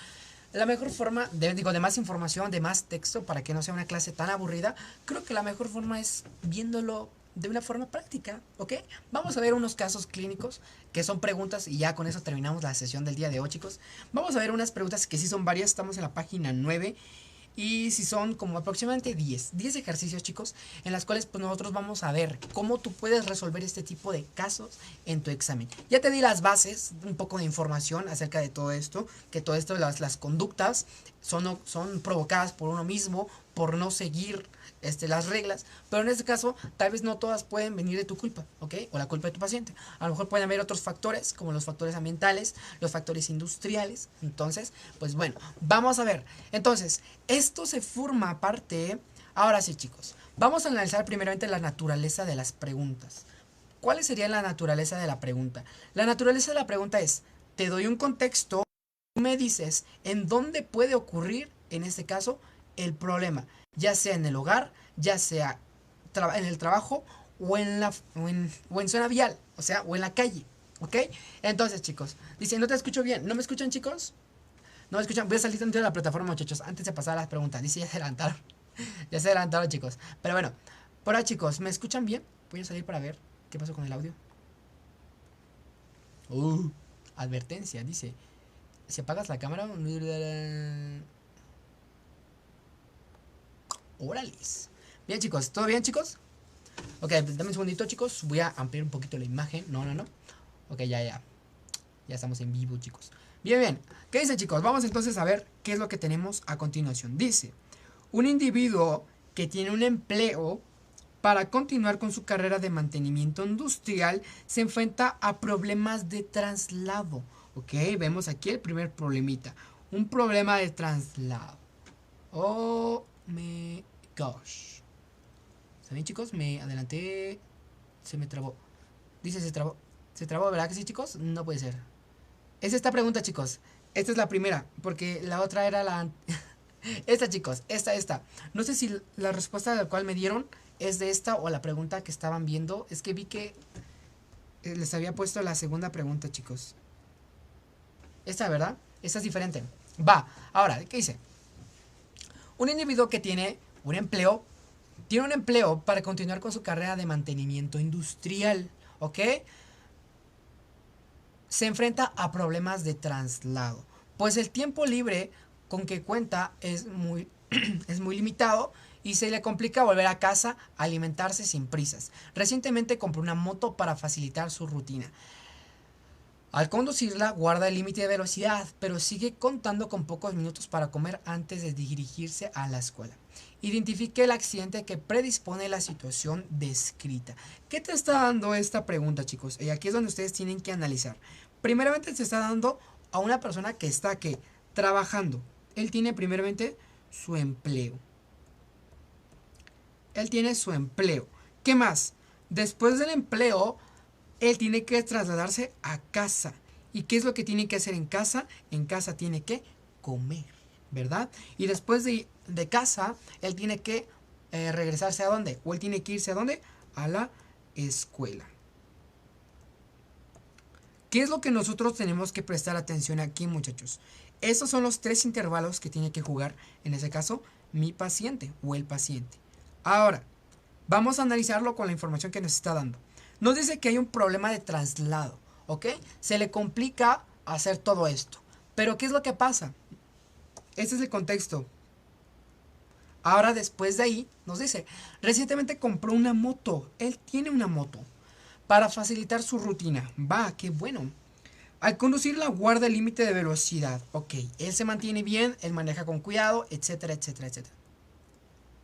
Speaker 1: la mejor forma, de más información, de más texto, para que no sea una clase tan aburrida, creo que la mejor forma es viéndolo de una forma práctica, ¿ok? Vamos a ver unos casos clínicos, que son preguntas, y ya con eso terminamos la sesión del día de hoy, chicos. Vamos a ver unas preguntas que sí son varias, estamos en la página 9. Y si son como aproximadamente 10 ejercicios, chicos, en las cuales pues nosotros vamos a ver cómo tú puedes resolver este tipo de casos en tu examen. Ya te di las bases, un poco de información acerca de todo esto, que todo esto, las conductas son provocadas por uno mismo, por no seguir las reglas, pero en este caso tal vez no todas pueden venir de tu culpa, ¿ok? O la culpa de tu paciente. A lo mejor pueden haber otros factores, como los factores ambientales, los factores industriales. Entonces, pues bueno, vamos a ver. Entonces, esto se forma parte... Ahora sí, chicos, vamos a analizar primeramente la naturaleza de las preguntas. ¿Cuál sería la naturaleza de la pregunta? La naturaleza de la pregunta es, te doy un contexto, tú me dices en dónde puede ocurrir, en este caso, el problema, ya sea en el hogar, ya sea en el trabajo o en zona vial, o sea, o en la calle, ¿ok? Entonces, chicos, dice, no te escucho bien, ¿no me escuchan, chicos? No me escuchan, voy a salir dentro de la plataforma, muchachos, antes de pasar a las preguntas. Dice, ya se adelantaron, ya se adelantaron, chicos. Pero bueno, por ahora, chicos, ¿me escuchan bien? Voy a salir para ver qué pasó con el audio. Advertencia, dice, si apagas la cámara... Órales. Bien, chicos, ¿todo bien, chicos? Ok, dame un segundito, chicos. Voy a ampliar un poquito la imagen. No. Ok, ya. Ya estamos en vivo, chicos. Bien, bien. ¿Qué dice, chicos? Vamos entonces a ver qué es lo que tenemos a continuación. Dice, un individuo que tiene un empleo para continuar con su carrera de mantenimiento industrial se enfrenta a problemas de traslado. Ok, vemos aquí el primer problemita. Un problema de traslado. Oh, my gosh. ¿Saben, chicos? Me adelanté. Se me trabó. Dice, se trabó. ¿Se trabó, verdad que sí, chicos? No puede ser. Es esta pregunta, chicos. Esta es la primera. Porque la otra era la... esta, chicos. Esta. No sé si la respuesta a la cual me dieron es de esta o la pregunta que estaban viendo. Es que vi que les había puesto la segunda pregunta, chicos. Esta, ¿verdad? Esta es diferente. Va. Ahora, ¿qué dice? Un individuo que tiene un empleo para continuar con su carrera de mantenimiento industrial, ¿ok? Se enfrenta a problemas de traslado, pues el tiempo libre con que cuenta es muy, es muy limitado y se le complica volver a casa a alimentarse sin prisas. Recientemente compró una moto para facilitar su rutina. Al conducirla guarda el límite de velocidad, pero sigue contando con pocos minutos para comer antes de dirigirse a la escuela. Identifique el accidente que predispone la situación descrita. ¿Qué te está dando esta pregunta, chicos? Y aquí es donde ustedes tienen que analizar. Primeramente se está dando a una persona que está aquí trabajando. Él tiene primeramente su empleo. ¿Qué más? Después del empleo, él tiene que trasladarse a casa. ¿Y qué es lo que tiene que hacer en casa? En casa tiene que comer, ¿verdad? Y después de casa, él tiene que regresarse a dónde, o él tiene que irse a dónde, a la escuela. ¿Qué es lo que nosotros tenemos que prestar atención aquí, muchachos? Estos son los 3 intervalos que tiene que jugar, en ese caso, mi paciente o el paciente. Ahora, vamos a analizarlo con la información que nos está dando. Nos dice que hay un problema de traslado, ¿ok? Se le complica hacer todo esto. Pero ¿qué es lo que pasa? Este es el contexto. Ahora, después de ahí, nos dice, recientemente compró una moto. Él tiene una moto para facilitar su rutina. Va, qué bueno. Al conducirla guarda el límite de velocidad. Ok, él se mantiene bien, él maneja con cuidado, etcétera, etcétera, etcétera.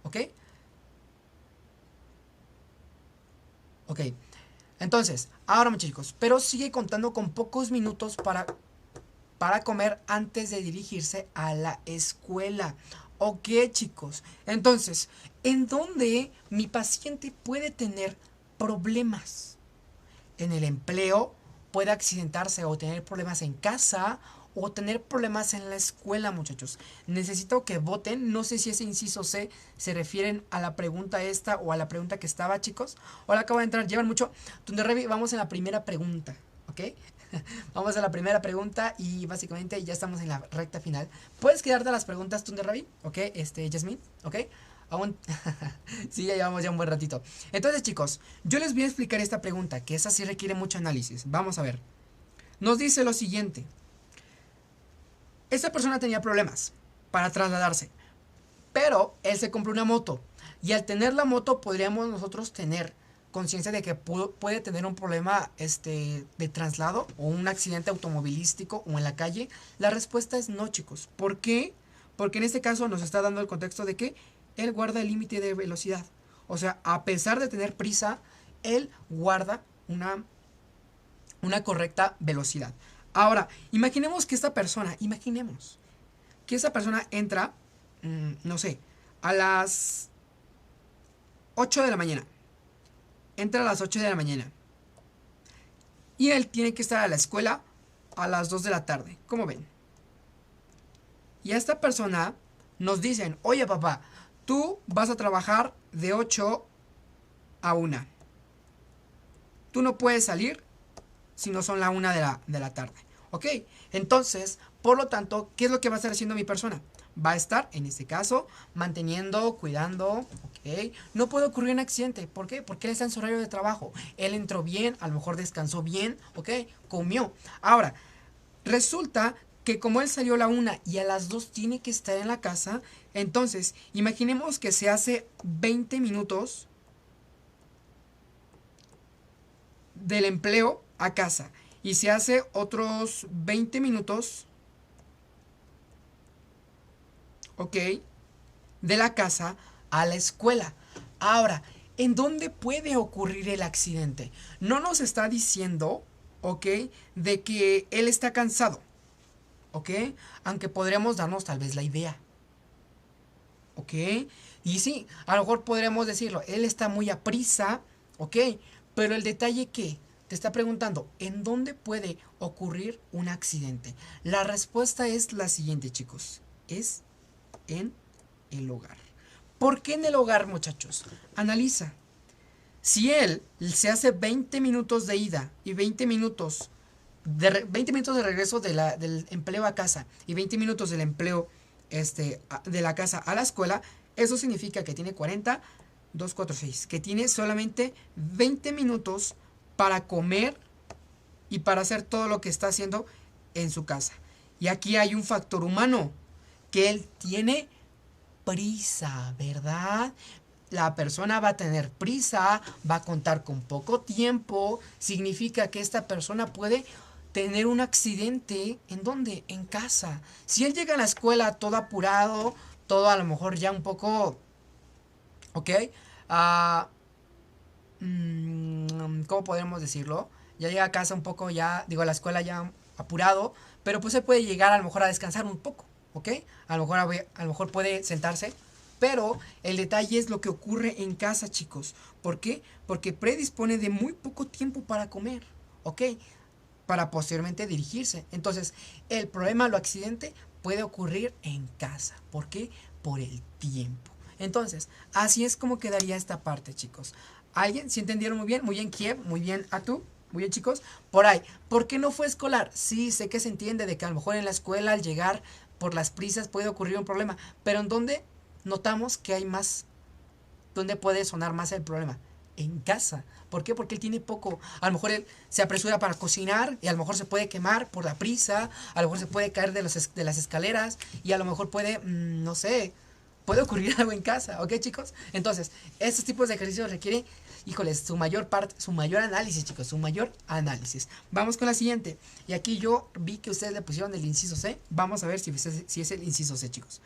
Speaker 1: ¿Ok? Ok. Entonces, ahora muchachos, pero sigue contando con pocos minutos para comer antes de dirigirse a la escuela. Ok, chicos. Entonces, ¿en dónde mi paciente puede tener problemas? En el empleo, puede accidentarse o tener problemas en casa o tener problemas en la escuela, muchachos. Necesito que voten. No sé si ese inciso C se refieren a la pregunta esta o a la pregunta que estaba, chicos. Hola, acabo de entrar. Llevan mucho. Tunde vamos en la primera pregunta, ¿ok? Vamos a la primera pregunta y básicamente ya estamos en la recta final. ¿Puedes quedarte a las preguntas, Tunde Ravi? ¿Ok? Jasmine, ¿ok? Aún. Sí, ya llevamos ya un buen ratito. Entonces, chicos, yo les voy a explicar esta pregunta, que esa sí requiere mucho análisis. Vamos a ver. Nos dice lo siguiente. Esta persona tenía problemas para trasladarse, pero él se compró una moto. Y al tener la moto podríamos nosotros tener conciencia de que puede tener un problema de traslado o un accidente automovilístico o en la calle. La respuesta es no, chicos. ¿Por qué? Porque en este caso nos está dando el contexto de que él guarda el límite de velocidad. O sea, a pesar de tener prisa, él guarda una correcta velocidad. Ahora, imaginemos que esa persona entra, no sé, a las 8 de la mañana. Entra a las 8 de la mañana. Y él tiene que estar a la escuela a las 2 de la tarde. ¿Cómo ven? Y a esta persona nos dicen, oye papá, tú vas a trabajar de 8 a 1. Tú no puedes salir si no son la 1 de la tarde. ¿Ok? Entonces, por lo tanto, ¿qué es lo que va a estar haciendo mi persona? Va a estar, en este caso, manteniendo, cuidando, ¿ok? No puede ocurrir un accidente. ¿Por qué? Porque él está en su horario de trabajo. Él entró bien, a lo mejor descansó bien, ¿ok? Comió. Ahora, resulta que como él salió a la 1 y a las 2 tiene que estar en la casa, entonces, imaginemos que se hace 20 minutos del empleo a casa y se hace otros 20 minutos, ¿ok? De la casa a la escuela. Ahora, ¿en dónde puede ocurrir el accidente? No nos está diciendo, ¿ok? De que él está cansado, ¿ok? Aunque podríamos darnos tal vez la idea, ¿ok? Y sí, a lo mejor podríamos decirlo, él está muy aprisa, ¿ok? Pero el detalle que te está preguntando, ¿en dónde puede ocurrir un accidente? La respuesta es la siguiente, chicos. Es en el hogar. ¿Por qué en el hogar, muchachos? Analiza. Si él se hace 20 minutos de ida y 20 minutos de regreso del empleo a casa y 20 minutos del empleo de la casa a la escuela, eso significa que tiene 40, 2, 4, 6, que tiene solamente 20 minutos para comer y para hacer todo lo que está haciendo en su casa. Y aquí hay un factor humano, que él tiene prisa, ¿verdad? La persona va a tener prisa, va a contar con poco tiempo, significa que esta persona puede tener un accidente. ¿En dónde? En casa. Si él llega a la escuela todo apurado, todo a lo mejor ya un poco, ¿ok? Ah, ¿cómo podemos decirlo? Ya llega a casa un poco ya, digo, a la escuela ya apurado, pero pues se puede llegar a lo mejor a descansar un poco, ¿ok? A lo mejor puede sentarse, pero el detalle es lo que ocurre en casa, chicos. ¿Por qué? Porque predispone de muy poco tiempo para comer, ¿ok? Para posteriormente dirigirse. Entonces, el problema, lo accidente, puede ocurrir en casa. ¿Por qué? Por el tiempo. Entonces, así es como quedaría esta parte, chicos. ¿Alguien? ¿Sí entendieron muy bien? Muy bien, Kiev, muy bien, Atu. Muy bien, chicos. Por ahí. ¿Por qué no fue escolar? Sí, sé que se entiende de que a lo mejor en la escuela al llegar por las prisas puede ocurrir un problema. Pero ¿en dónde notamos que hay más? ¿Dónde puede sonar más el problema? En casa. ¿Por qué? Porque él tiene poco. A lo mejor él se apresura para cocinar y a lo mejor se puede quemar por la prisa. A lo mejor se puede caer de las escaleras y a lo mejor puede, no sé, puede ocurrir algo en casa, ¿ok, chicos? Entonces, estos tipos de ejercicios requieren, híjoles, su mayor parte, su mayor análisis, chicos, su mayor análisis. Vamos con la siguiente. Y aquí yo vi que ustedes le pusieron el inciso C. Vamos a ver si es el inciso C, chicos.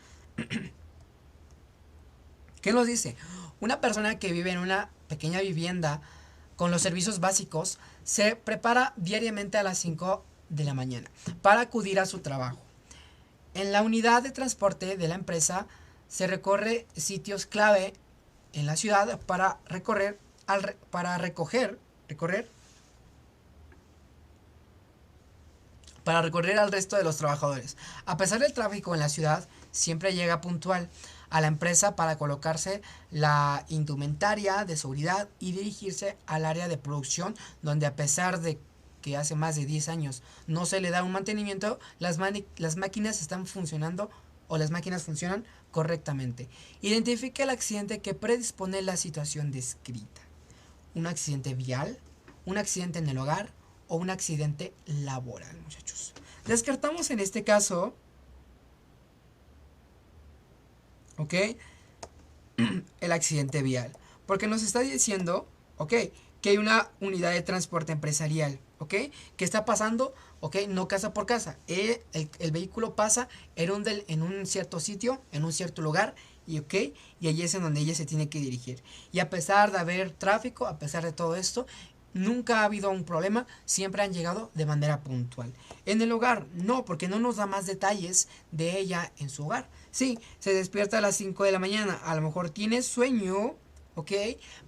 Speaker 1: ¿Qué nos dice? Una persona que vive en una pequeña vivienda con los servicios básicos se prepara diariamente a las 5 de la mañana para acudir a su trabajo. En la unidad de transporte de la empresa se recorre sitios clave en la ciudad para recorrer al resto de los trabajadores. A pesar del tráfico en la ciudad, siempre llega puntual a la empresa para colocarse la indumentaria de seguridad y dirigirse al área de producción, donde a pesar de que hace más de 10 años no se le da un mantenimiento, las máquinas están funcionando o las máquinas funcionan correctamente. Identifique el accidente que predispone la situación descrita. Un accidente vial, un accidente en el hogar o un accidente laboral, muchachos. Descartamos en este caso, ¿ok? El accidente vial. Porque nos está diciendo, ¿ok? Que hay una unidad de transporte empresarial, ¿ok? Que está pasando, ¿ok? No casa por casa. El vehículo pasa en un cierto sitio, en un cierto lugar, y ¿ok? Y allí es en donde ella se tiene que dirigir. Y a pesar de haber tráfico, a pesar de todo esto, nunca ha habido un problema, siempre han llegado de manera puntual. En el hogar, no, porque no nos da más detalles de ella en su hogar. Sí, se despierta a las 5 de la mañana, a lo mejor tiene sueño, ¿ok?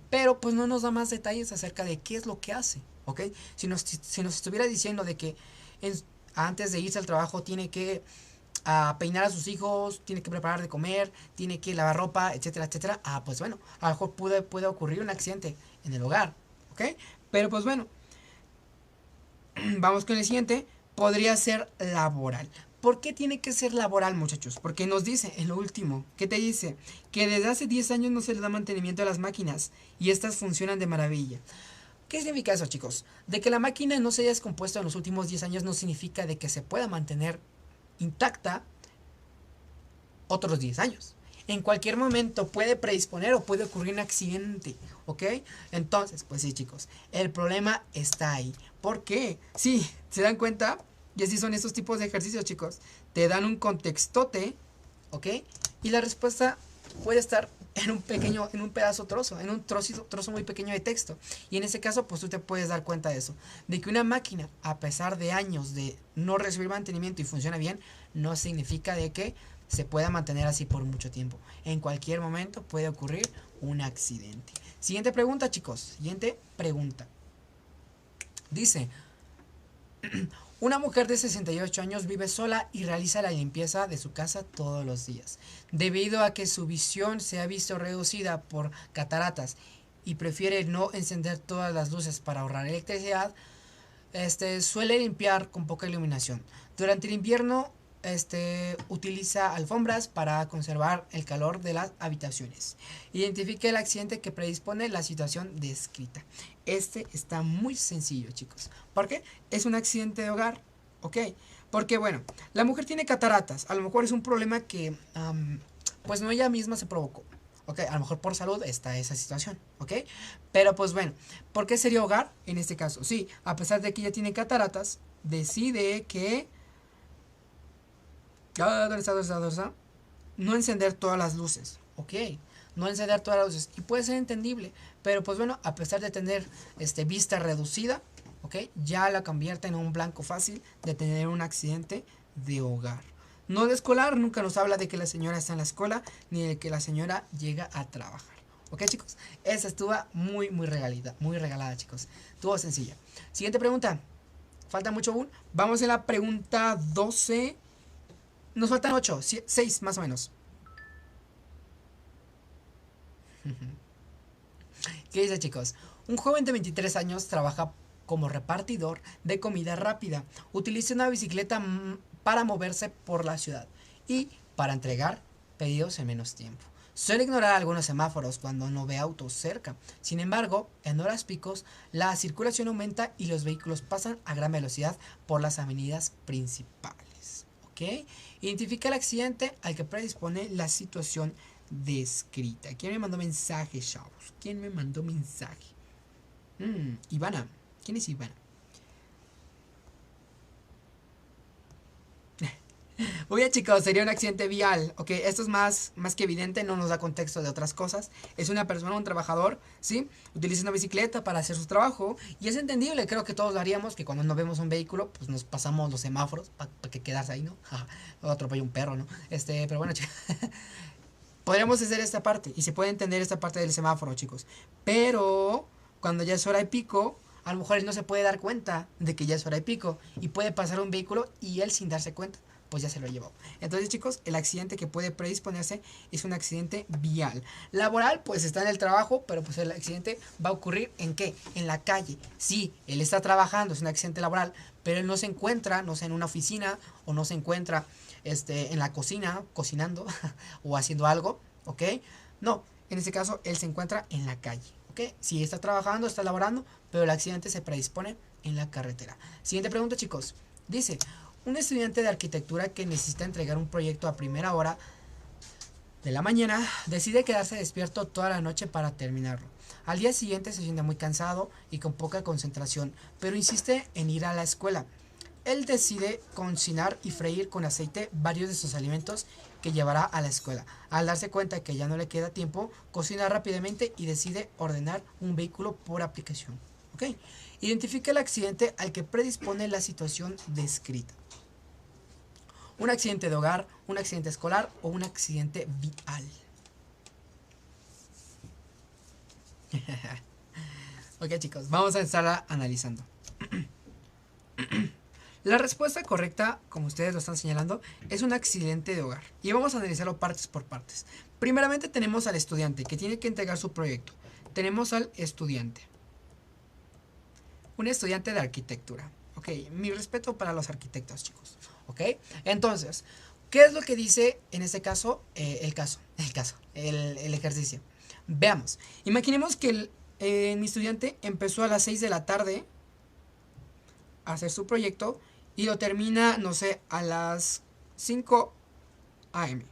Speaker 1: Pero pues no nos da más detalles acerca de qué es lo que hace, ¿ok? Si nos estuviera diciendo de que antes de irse al trabajo tiene que peinar a sus hijos, tiene que preparar de comer, tiene que lavar ropa, etcétera, etcétera. Pues bueno, a lo mejor puede ocurrir un accidente en el hogar, ¿ok? Pero pues bueno, vamos con el siguiente. Podría ser laboral. ¿Por qué tiene que ser laboral, muchachos? Porque nos dice en lo último, ¿qué te dice? Que desde hace 10 años no se le da mantenimiento a las máquinas y estas funcionan de maravilla. ¿Qué significa eso, chicos? De que la máquina no se haya descompuesto en los últimos 10 años no significa de que se pueda mantener intacta otros 10 años. En cualquier momento puede predisponer o puede ocurrir un accidente, ¿ok? Entonces, pues sí, chicos, el problema está ahí. ¿Por qué? Sí, ¿se dan cuenta? Y así son estos tipos de ejercicios, chicos. Te dan un contextote, ¿ok? Y la respuesta puede estar en un pedazo trozo, en un trozo muy pequeño de texto. Y en ese caso, pues tú te puedes dar cuenta de eso. De que una máquina, a pesar de años de no recibir mantenimiento y funciona bien, no significa de que se pueda mantener así por mucho tiempo. En cualquier momento puede ocurrir un accidente. Siguiente pregunta, chicos. Siguiente pregunta. Dice, una mujer de 68 años vive sola y realiza la limpieza de su casa todos los días. Debido a que su visión se ha visto reducida por cataratas y prefiere no encender todas las luces para ahorrar electricidad, suele limpiar con poca iluminación. Durante el invierno, utiliza alfombras para conservar el calor de las habitaciones. Identifique el accidente que predispone la situación descrita. Está muy sencillo, chicos. ¿Por qué? Es un accidente de hogar, ¿ok? Porque, bueno, la mujer tiene cataratas. A lo mejor es un problema que, pues no ella misma se provocó. Ok, a lo mejor por salud está esa situación, ¿ok? Pero pues bueno, ¿por qué sería hogar en este caso? Sí, a pesar de que ella tiene cataratas, decide que ¿dónde está? No encender todas las luces, ok. No encender todas las luces. Y puede ser entendible. Pero pues bueno, a pesar de tener vista reducida, ok, ya la convierte en un blanco fácil de tener un accidente de hogar. No de escolar, nunca nos habla de que la señora está en la escuela, ni de que la señora llega a trabajar. Ok, chicos, esa estuvo muy regalada, chicos. Estuvo sencilla. Siguiente pregunta. Falta mucho aún. Vamos a la pregunta 12. Nos faltan 8, 6 más o menos. ¿Qué dice, chicos? Un joven de 23 años trabaja como repartidor de comida rápida. Utiliza una bicicleta para moverse por la ciudad y para entregar pedidos en menos tiempo. Suele ignorar algunos semáforos cuando no ve autos cerca. Sin embargo, en horas picos, la circulación aumenta y los vehículos pasan a gran velocidad por las avenidas principales. ¿Ok? Identifica el accidente al que predispone la situación descrita. ¿Quién me mandó mensaje, chavos? ¿Quién me mandó mensaje? Ivana. ¿Quién es Ivana? Oye, chicos, sería un accidente vial. Ok, esto es más que evidente, no nos da contexto de otras cosas. Es una persona, un trabajador, ¿sí? Utiliza una bicicleta para hacer su trabajo. Y es entendible, creo que todos lo haríamos, que cuando no vemos un vehículo, pues nos pasamos los semáforos para que quedarse ahí, ¿no? O atropella un perro, ¿no? Pero bueno, chicos. Podríamos hacer esta parte. Y se puede entender esta parte del semáforo, chicos. Pero cuando ya es hora de pico, a lo mejor él no se puede dar cuenta de que ya es hora de pico. Y puede pasar un vehículo y él sin darse cuenta pues ya se lo llevó. Entonces, chicos, el accidente que puede predisponerse es un accidente vial. Laboral, pues está en el trabajo, pero pues el accidente va a ocurrir ¿en qué? En la calle. Sí, él está trabajando, es un accidente laboral, pero él no se encuentra, no sé, en una oficina o no se encuentra en la cocina, cocinando o haciendo algo, ¿ok? No, en este caso él se encuentra en la calle, ¿ok? Sí, está trabajando, está laborando, pero el accidente se predispone en la carretera. Siguiente pregunta, chicos. Dice, un estudiante de arquitectura que necesita entregar un proyecto a primera hora de la mañana decide quedarse despierto toda la noche para terminarlo. Al día siguiente se siente muy cansado y con poca concentración, pero insiste en ir a la escuela. Él decide cocinar y freír con aceite varios de sus alimentos que llevará a la escuela. Al darse cuenta que ya no le queda tiempo, cocina rápidamente y decide ordenar un vehículo por aplicación. ¿Ok? Identifica el accidente al que predispone la situación descrita. Un accidente de hogar, un accidente escolar o un accidente vial. Ok, chicos, vamos a estar analizando. La respuesta correcta, como ustedes lo están señalando, es un accidente de hogar. Y vamos a analizarlo partes por partes. Primeramente tenemos al estudiante que tiene que entregar su proyecto. Tenemos al estudiante. Un estudiante de arquitectura. Ok, mi respeto para los arquitectos, chicos. Ok, entonces, ¿qué es lo que dice en este caso el ejercicio? Veamos, imaginemos que mi estudiante empezó a las 6 de la tarde a hacer su proyecto y lo termina, no sé, a las 5 a.m.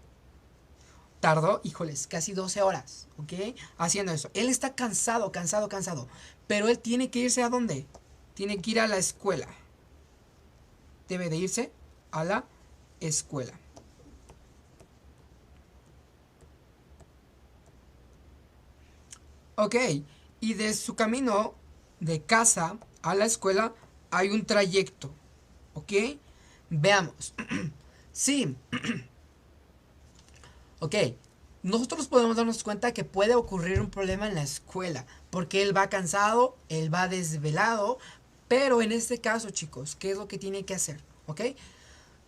Speaker 1: Tardó, híjoles, casi 12 horas, ¿ok? Haciendo eso. Él está cansado, pero él tiene que irse ¿a dónde? Tiene que ir a la escuela. Debe de irse a la escuela. Ok, y de su camino de casa a la escuela hay un trayecto. ¿Ok? Veamos. Sí. Ok. Nosotros podemos darnos cuenta que puede ocurrir un problema en la escuela. Porque él va cansado, él va desvelado. Pero en este caso, chicos, ¿qué es lo que tiene que hacer? ¿Ok?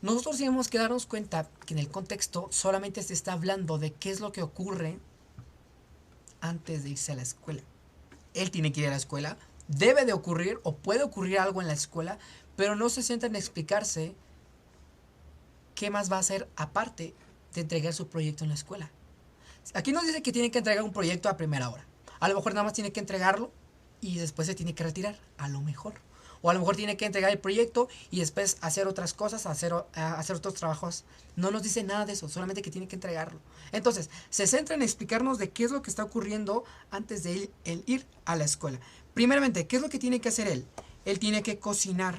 Speaker 1: Nosotros tenemos que darnos cuenta que en el contexto solamente se está hablando de qué es lo que ocurre antes de irse a la escuela. Él tiene que ir a la escuela, debe de ocurrir o puede ocurrir algo en la escuela, pero no se sienta en explicarse qué más va a hacer aparte de entregar su proyecto en la escuela. Aquí nos dice que tiene que entregar un proyecto a primera hora. A lo mejor nada más tiene que entregarlo y después se tiene que retirar, a lo mejor. O a lo mejor tiene que entregar el proyecto y después hacer otras cosas, hacer otros trabajos. No nos dice nada de eso, solamente que tiene que entregarlo. Entonces, se centra en explicarnos de qué es lo que está ocurriendo antes de él ir a la escuela. Primeramente, ¿qué es lo que tiene que hacer él? Él tiene que cocinar.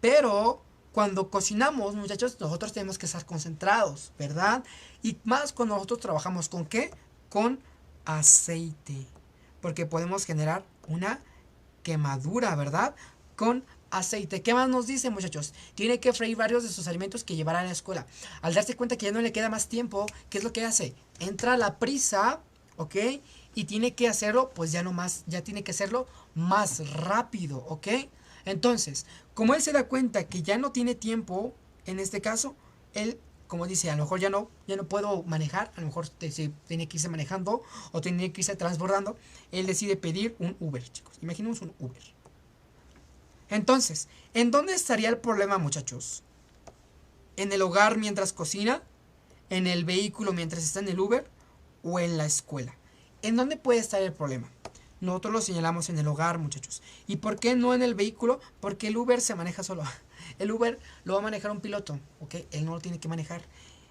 Speaker 1: Pero cuando cocinamos, muchachos, nosotros tenemos que estar concentrados, ¿verdad? Y más cuando nosotros trabajamos ¿con qué? Con aceite. Porque podemos generar una quemadura, ¿verdad? Con aceite. ¿Qué más nos dice, muchachos? Tiene que freír varios de sus alimentos que llevará a la escuela. Al darse cuenta que ya no le queda más tiempo, ¿qué es lo que hace? Entra a la prisa, ¿ok? Y tiene que hacerlo, pues ya no más, ya tiene que hacerlo más rápido, ¿ok? Entonces, como él se da cuenta que ya no tiene tiempo, en este caso, él como dice, a lo mejor ya no puedo manejar, a lo mejor se tiene que irse manejando o tiene que irse transbordando, él decide pedir un Uber, chicos. Imaginemos un Uber. Entonces, ¿en dónde estaría el problema, muchachos? ¿En el hogar mientras cocina? ¿En el vehículo mientras está en el Uber? ¿O en la escuela? ¿En dónde puede estar el problema? Nosotros lo señalamos en el hogar, muchachos. ¿Y por qué no en el vehículo? Porque el Uber se maneja solo. El Uber lo va a manejar un piloto, ¿ok? Él no lo tiene que manejar.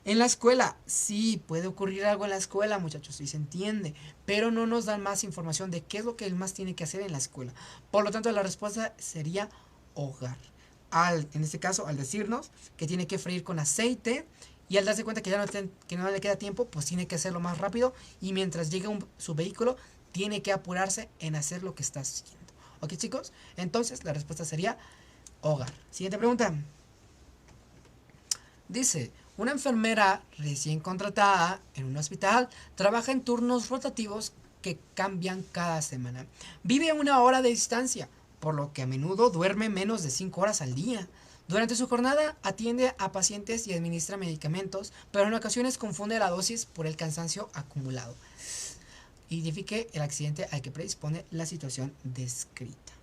Speaker 1: En la escuela, sí, puede ocurrir algo en la escuela, muchachos, y se entiende, pero no nos dan más información de qué es lo que él más tiene que hacer en la escuela. Por lo tanto, la respuesta sería hogar. En este caso, al decirnos que tiene que freír con aceite y al darse cuenta que que no le queda tiempo, pues tiene que hacerlo más rápido y mientras llegue su vehículo, tiene que apurarse en hacer lo que está haciendo. ¿Ok, chicos? Entonces, la respuesta sería hogar. Siguiente pregunta. Dice, una enfermera recién contratada en un hospital trabaja en turnos rotativos que cambian cada semana. Vive a 1 hora de distancia, por lo que a menudo duerme menos de 5 horas al día. Durante su jornada atiende a pacientes y administra medicamentos, pero en ocasiones confunde la dosis por el cansancio acumulado. Identifique el accidente al que predispone la situación descrita.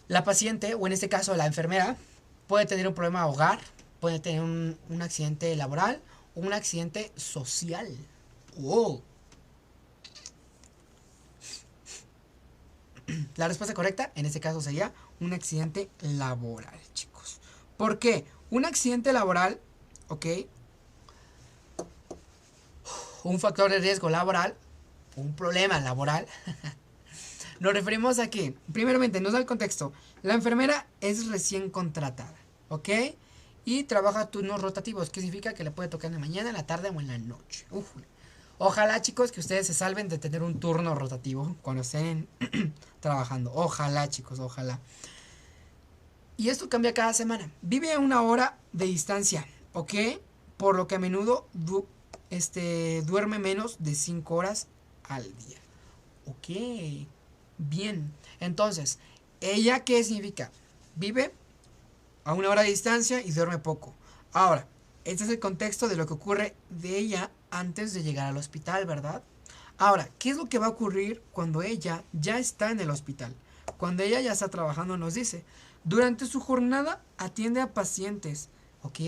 Speaker 1: La paciente, o en este caso la enfermera, puede tener un problema hogar, puede tener un accidente laboral o un accidente social. ¡Wow! La respuesta correcta en este caso sería un accidente laboral, chicos. ¿Por qué? Un accidente laboral, ¿ok? Un factor de riesgo laboral, un problema laboral. Nos referimos a que, primeramente, nos da el contexto. La enfermera es recién contratada, ¿ok? Y trabaja turnos rotativos, que significa que le puede tocar en la mañana, en la tarde o en la noche. Uf. Ojalá, chicos, que ustedes se salven de tener un turno rotativo cuando estén trabajando. Ojalá, chicos, ojalá. Y esto cambia cada semana. Vive a 1 hora de distancia, ¿ok? Por lo que a menudo duerme menos de 5 horas al día. Ok. Bien. Entonces, ¿ella qué significa? Vive a 1 hora de distancia y duerme poco. Ahora, este es el contexto de lo que ocurre de ella antes de llegar al hospital, ¿verdad? Ahora, ¿qué es lo que va a ocurrir cuando ella ya está en el hospital? Cuando ella ya está trabajando, nos dice, durante su jornada atiende a pacientes, ¿ok?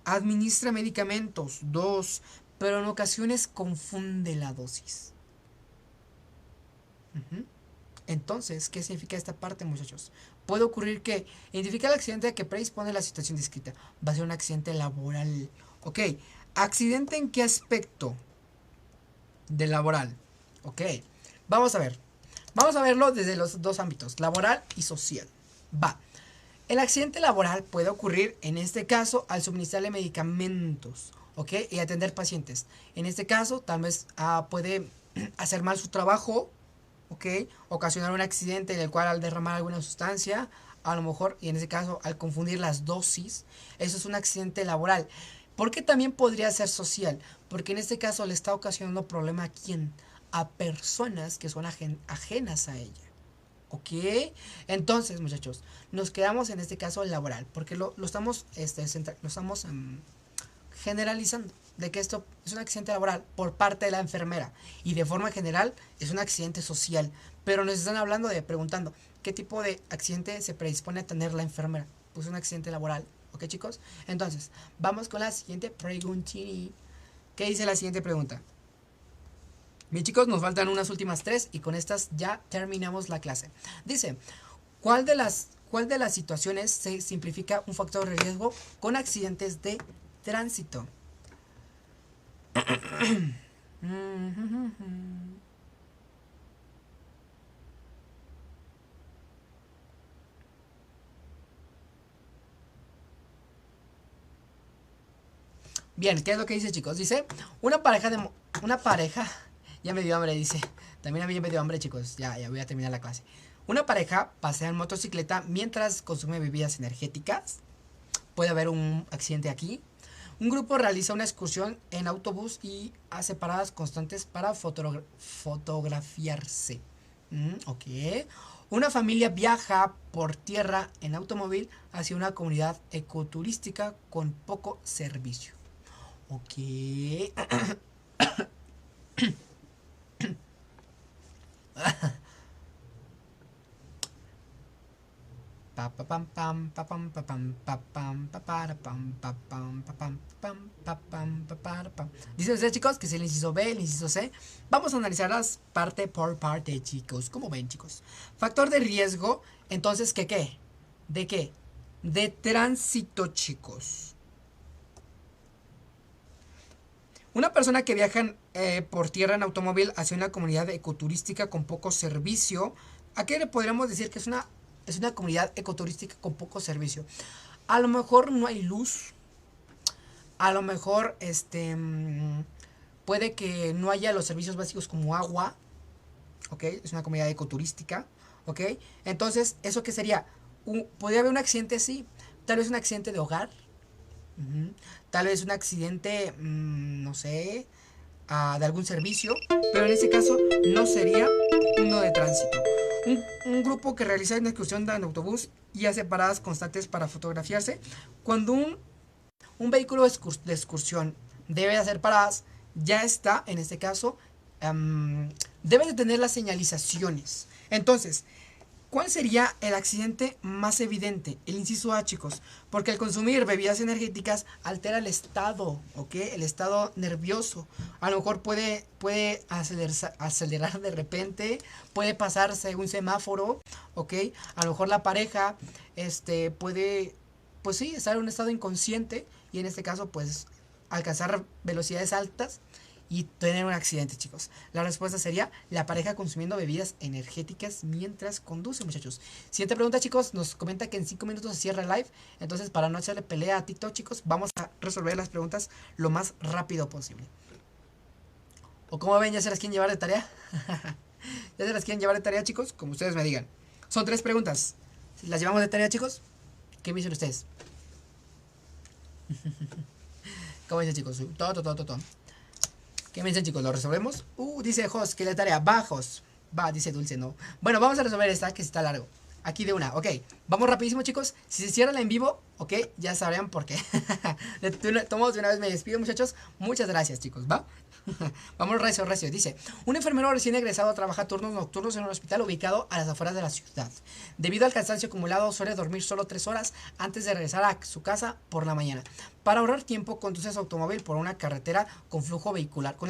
Speaker 1: Administra medicamentos, 2, pero en ocasiones confunde la dosis. Entonces, ¿qué significa esta parte, muchachos? Puede ocurrir que identifica el accidente que predispone la situación descrita. Va a ser un accidente laboral. Ok, ¿accidente en qué aspecto de laboral? Ok, vamos a ver. Vamos a verlo desde los dos ámbitos, laboral y social. Va. El accidente laboral puede ocurrir, en este caso, al suministrarle medicamentos, ¿ok? Y atender pacientes. En este caso, tal vez puede hacer mal su trabajo, ¿ok? Ocasionar un accidente en el cual al derramar alguna sustancia, a lo mejor, y en ese caso, al confundir las dosis, eso es un accidente laboral. ¿Por qué también podría ser social? Porque en este caso le está ocasionando problema a quién? A personas que son ajenas a ella. ¿Ok? Entonces, muchachos, nos quedamos en este caso laboral, porque lo estamos, generalizando, de que esto es un accidente laboral por parte de la enfermera, y de forma general es un accidente social, pero nos están hablando preguntando, ¿qué tipo de accidente se predispone a tener la enfermera? Pues un accidente laboral, ¿ok, chicos? Entonces, vamos con la siguiente pregunta. ¿Qué dice la siguiente pregunta? Bien, chicos, nos faltan unas últimas 3 y con estas ya terminamos la clase. Dice, ¿cuál de las situaciones se simplifica un factor de riesgo con accidentes de tránsito? Bien, ¿qué es lo que dice, chicos? Dice, una pareja, ya me dio hambre, dice. También a mí ya me dio hambre, chicos. Ya voy a terminar la clase. Una pareja pasea en motocicleta mientras consume bebidas energéticas. Puede haber un accidente aquí. Un grupo realiza una excursión en autobús y hace paradas constantes para fotografiarse. Ok. Una familia viaja por tierra en automóvil hacia una comunidad ecoturística con poco servicio. Ok. Pa pa pam pam pa pam pa pam pa pam pa para pam pa pam pa pam pam pa pam pa para pam. Dicen ustedes chicos que es el inciso B, el inciso C. Vamos a analizarlas parte por parte, chicos. ¿Cómo ven, chicos? Factor de riesgo, entonces, ¿qué? ¿De qué? De tránsito, chicos. Una persona que viaja por tierra en automóvil hacia una comunidad ecoturística con poco servicio, ¿a qué le podríamos decir que es una comunidad ecoturística con poco servicio? A lo mejor no hay luz, a lo mejor puede que no haya los servicios básicos como agua, ¿ok? Es una comunidad ecoturística, ¿ok? Entonces, ¿eso qué sería? ¿Podría haber un accidente? Sí, tal vez un accidente de hogar, tal vez un accidente, no sé, de algún servicio, pero en este caso no sería uno de tránsito. Un grupo que realiza una excursión en autobús y hace paradas constantes para fotografiarse. Cuando un vehículo de excursión debe hacer paradas, ya está, en este caso, debe de tener las señalizaciones. Entonces, ¿cuál sería el accidente más evidente? El inciso A, chicos. Porque al consumir bebidas energéticas altera el estado, ¿ok? El estado nervioso. A lo mejor puede acelerar de repente, puede pasarse un semáforo, ¿ok? A lo mejor la pareja, puede, pues sí, estar en un estado inconsciente y en este caso, pues, alcanzar velocidades altas y tener un accidente, chicos. La respuesta sería la pareja consumiendo bebidas energéticas mientras conduce, muchachos. Siguiente pregunta, chicos. Nos comenta que en 5 minutos se cierra el live. Entonces, para no hacerle pelea a TikTok, chicos, vamos a resolver las preguntas lo más rápido posible. ¿O como ven, ya se las quieren llevar de tarea? ¿Ya se las quieren llevar de tarea, chicos? Como ustedes me digan. Son 3 preguntas. ¿Las llevamos de tarea, chicos? ¿Qué me dicen ustedes? ¿Cómo dicen, chicos? Todo. ¿Qué me dicen, chicos? ¿Lo resolvemos? Dice Jos, que la tarea. Bajos. Va, dice Dulce, no. Bueno, vamos a resolver esta, que está largo. Aquí de una, ok. Vamos rapidísimo, chicos. Si se cierra la en vivo, ok, ya sabrán por qué. Tomamos de una vez, me despido, muchachos. Muchas gracias, chicos, ¿va? Vamos recio. Dice, un enfermero recién egresado trabaja turnos nocturnos en un hospital ubicado a las afueras de la ciudad. Debido al cansancio acumulado, suele dormir solo 3 horas antes de regresar a su casa por la mañana. Para ahorrar tiempo, conduce su automóvil por una carretera con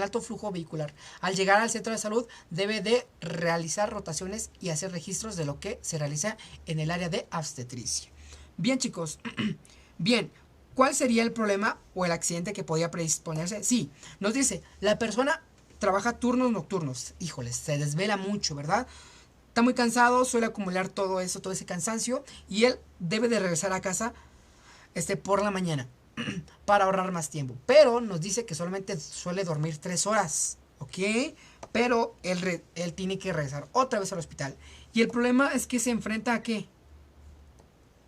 Speaker 1: alto flujo vehicular. Al llegar al centro de salud, debe de realizar rotaciones y hacer registros de lo que se realiza en el área de obstetricia. Bien, chicos. Bien. ¿Cuál sería el problema o el accidente que podía predisponerse? Sí, nos dice, la persona trabaja turnos nocturnos. Híjoles, se desvela mucho, ¿verdad? Está muy cansado, suele acumular todo eso, todo ese cansancio, y él debe de regresar a casa por la mañana para ahorrar más tiempo. Pero nos dice que solamente suele dormir 3 horas, ¿ok? Pero él tiene que regresar otra vez al hospital. Y el problema es que se enfrenta a ¿qué?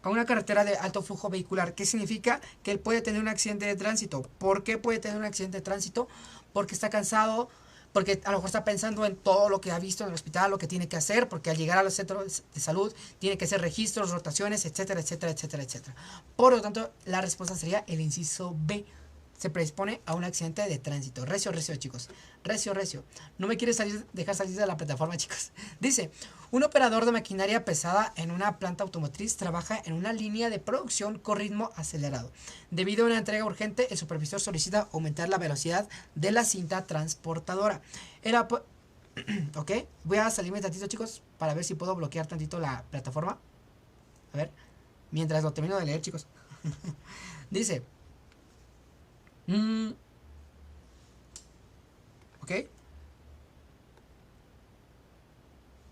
Speaker 1: A una carretera de alto flujo vehicular. ¿Qué significa? Que él puede tener un accidente de tránsito. ¿Por qué puede tener un accidente de tránsito? Porque está cansado, porque a lo mejor está pensando en todo lo que ha visto en el hospital, lo que tiene que hacer, porque al llegar a los centros de salud tiene que hacer registros, rotaciones, etcétera. Por lo tanto, la respuesta sería el inciso B. Se predispone a un accidente de tránsito. Recio, chicos. Recio. No me quiere dejar salir de la plataforma, chicos. Dice, un operador de maquinaria pesada en una planta automotriz trabaja en una línea de producción con ritmo acelerado. Debido a una entrega urgente, el supervisor solicita aumentar la velocidad de la cinta transportadora. Ok, voy a salirme tantito, chicos, para ver si puedo bloquear tantito la plataforma. A ver, mientras lo termino de leer, chicos. Dice... ok.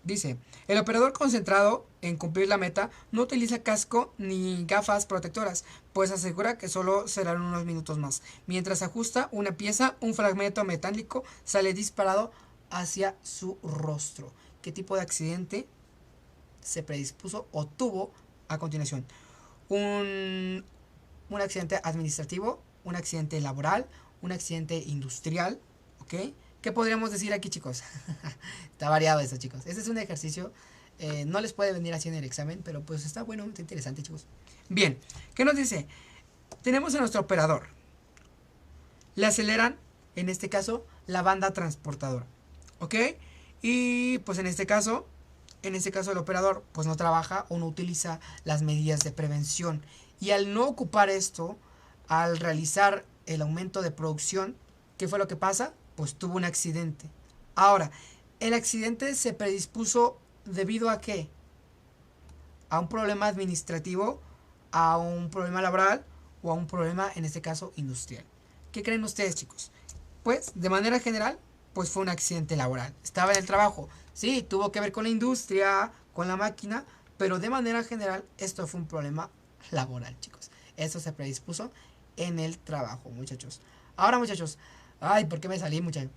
Speaker 1: Dice, el operador concentrado en cumplir la meta no utiliza casco ni gafas protectoras, pues asegura que solo serán unos minutos más. Mientras ajusta una pieza, un fragmento metálico sale disparado hacia su rostro. ¿Qué tipo de accidente se predispuso o tuvo a continuación? Un accidente administrativo, un accidente laboral, un accidente industrial, ¿ok? ¿Qué podríamos decir aquí, chicos? Está variado esto, chicos. Este es un ejercicio. No les puede venir así en el examen, pero pues está bueno, está interesante, chicos. Bien, ¿qué nos dice? Tenemos a nuestro operador. Le aceleran, en este caso, la banda transportadora. ¿Ok? Y pues en este caso el operador pues no trabaja o no utiliza las medidas de prevención. Y al no ocupar esto, al realizar el aumento de producción, ¿qué fue lo que pasa? Pues tuvo un accidente. Ahora, el accidente se predispuso debido a qué? A un problema administrativo, a un problema laboral o a un problema, en este caso, industrial. ¿Qué creen ustedes, chicos? Pues, de manera general, pues fue un accidente laboral. Estaba en el trabajo. Sí, tuvo que ver con la industria, con la máquina, pero de manera general, esto fue un problema laboral, chicos. Esto se predispuso en el trabajo, muchachos. Ahora, muchachos, ay, ¿por qué me salí, muchachos?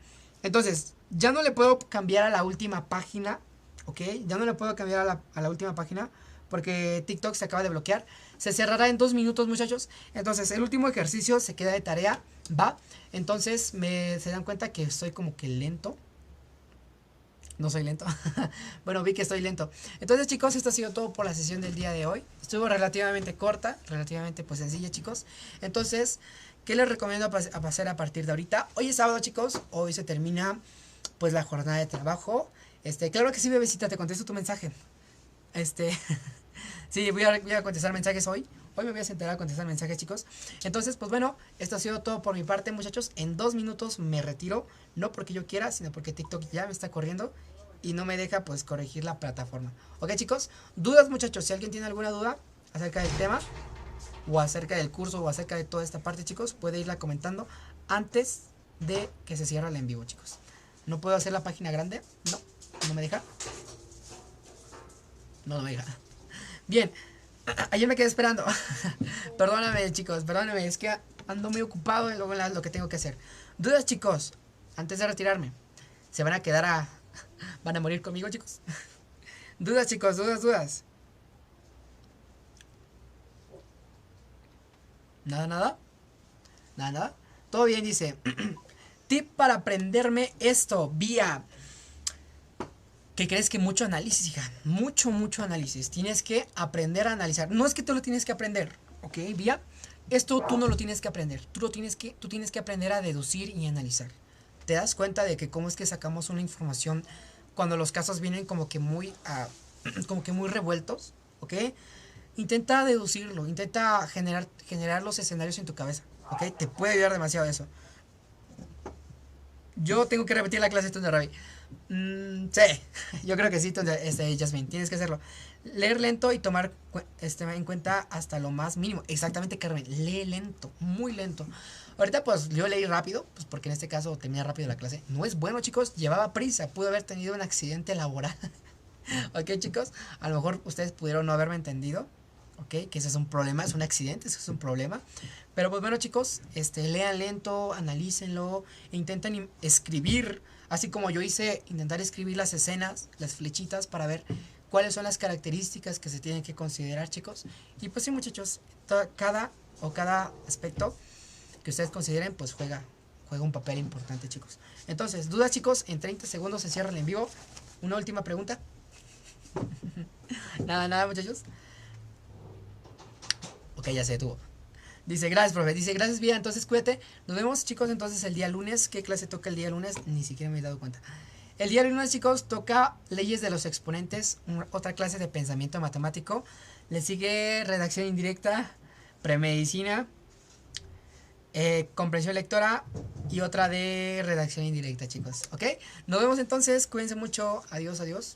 Speaker 1: Entonces, ya no le puedo cambiar a la última página, ¿ok? Ya no le puedo cambiar a la última página porque TikTok se acaba de bloquear. Se cerrará en 2 minutos, muchachos. Entonces, el último ejercicio se queda de tarea, ¿va? Entonces, se dan cuenta que estoy como que lento. No soy lento. Bueno, vi que estoy lento. Entonces, chicos, esto ha sido todo por la sesión del día de hoy. Estuvo relativamente corta, relativamente pues sencilla, chicos. Entonces, ¿qué les recomiendo hacer a partir de ahorita? Hoy es sábado, chicos. Hoy se termina pues la jornada de trabajo. Claro que sí, bebecita, te contesto tu mensaje. Sí, voy a contestar mensajes hoy. Hoy me voy a sentar a contestar mensajes, chicos. Entonces, pues bueno, esto ha sido todo por mi parte, muchachos. En 2 minutos me retiro. No porque yo quiera, sino porque TikTok ya me está corriendo y no me deja, pues, corregir la plataforma. Ok, chicos. Dudas, muchachos. Si alguien tiene alguna duda acerca del tema, o acerca del curso, o acerca de toda esta parte, chicos, puede irla comentando antes de que se cierre el en vivo, chicos. ¿No puedo hacer la página grande? No, no me deja. No me deja. Bien. Ayer me quedé esperando. Perdóname, chicos, perdóname. Es que ando muy ocupado en lo que tengo que hacer. Dudas, chicos. Antes de retirarme. ¿Se van a quedar van a morir conmigo, chicos? Dudas, chicos, dudas. Nada. Todo bien, dice. Tip para aprenderme esto. Vía. ¿Qué crees? Que mucho análisis, hija. Mucho análisis. Tienes que aprender a analizar. No es que tú lo tienes que aprender, ¿ok? Vía. Esto tú no lo tienes que aprender. Tú tienes que aprender a deducir y analizar. ¿Te das cuenta de que cómo es que sacamos una información cuando los casos vienen como que muy revueltos? ¿Ok? Intenta deducirlo. Intenta generar los escenarios en tu cabeza. ¿Ok? Te puede ayudar demasiado eso. Yo tengo que repetir la clase de Ravi. Sí, yo creo que sí, Jasmine, tienes que hacerlo. Leer lento y tomar en cuenta hasta lo más mínimo. Exactamente, Carmen, lee lento, muy lento. Ahorita pues yo leí rápido, pues porque en este caso terminé rápido la clase. No es bueno, chicos, llevaba prisa, pudo haber tenido un accidente laboral. Ok, chicos, a lo mejor ustedes pudieron no haberme entendido. Ok, que ese es un problema, es un accidente, eso es un problema. Pero pues bueno, chicos, lean lento, analícenlo, e intenten escribir, así como yo hice, intentar escribir las escenas, las flechitas para ver cuáles son las características que se tienen que considerar, chicos. Y pues sí, muchachos, cada aspecto que ustedes consideren, pues juega un papel importante, chicos. Entonces, dudas, chicos, en 30 segundos se cierra el en vivo. Una última pregunta. Nada, muchachos. Ok, ya se detuvo. Dice, gracias, profe. Dice, gracias, Vía. Entonces, cuídate. Nos vemos, chicos, entonces el día lunes. ¿Qué clase toca el día lunes? Ni siquiera me he dado cuenta. El día lunes, chicos, toca leyes de los exponentes. Otra clase de pensamiento matemático. Le sigue redacción indirecta, premedicina, comprensión lectora y otra de redacción indirecta, chicos. ¿Ok? Nos vemos entonces. Cuídense mucho. Adiós.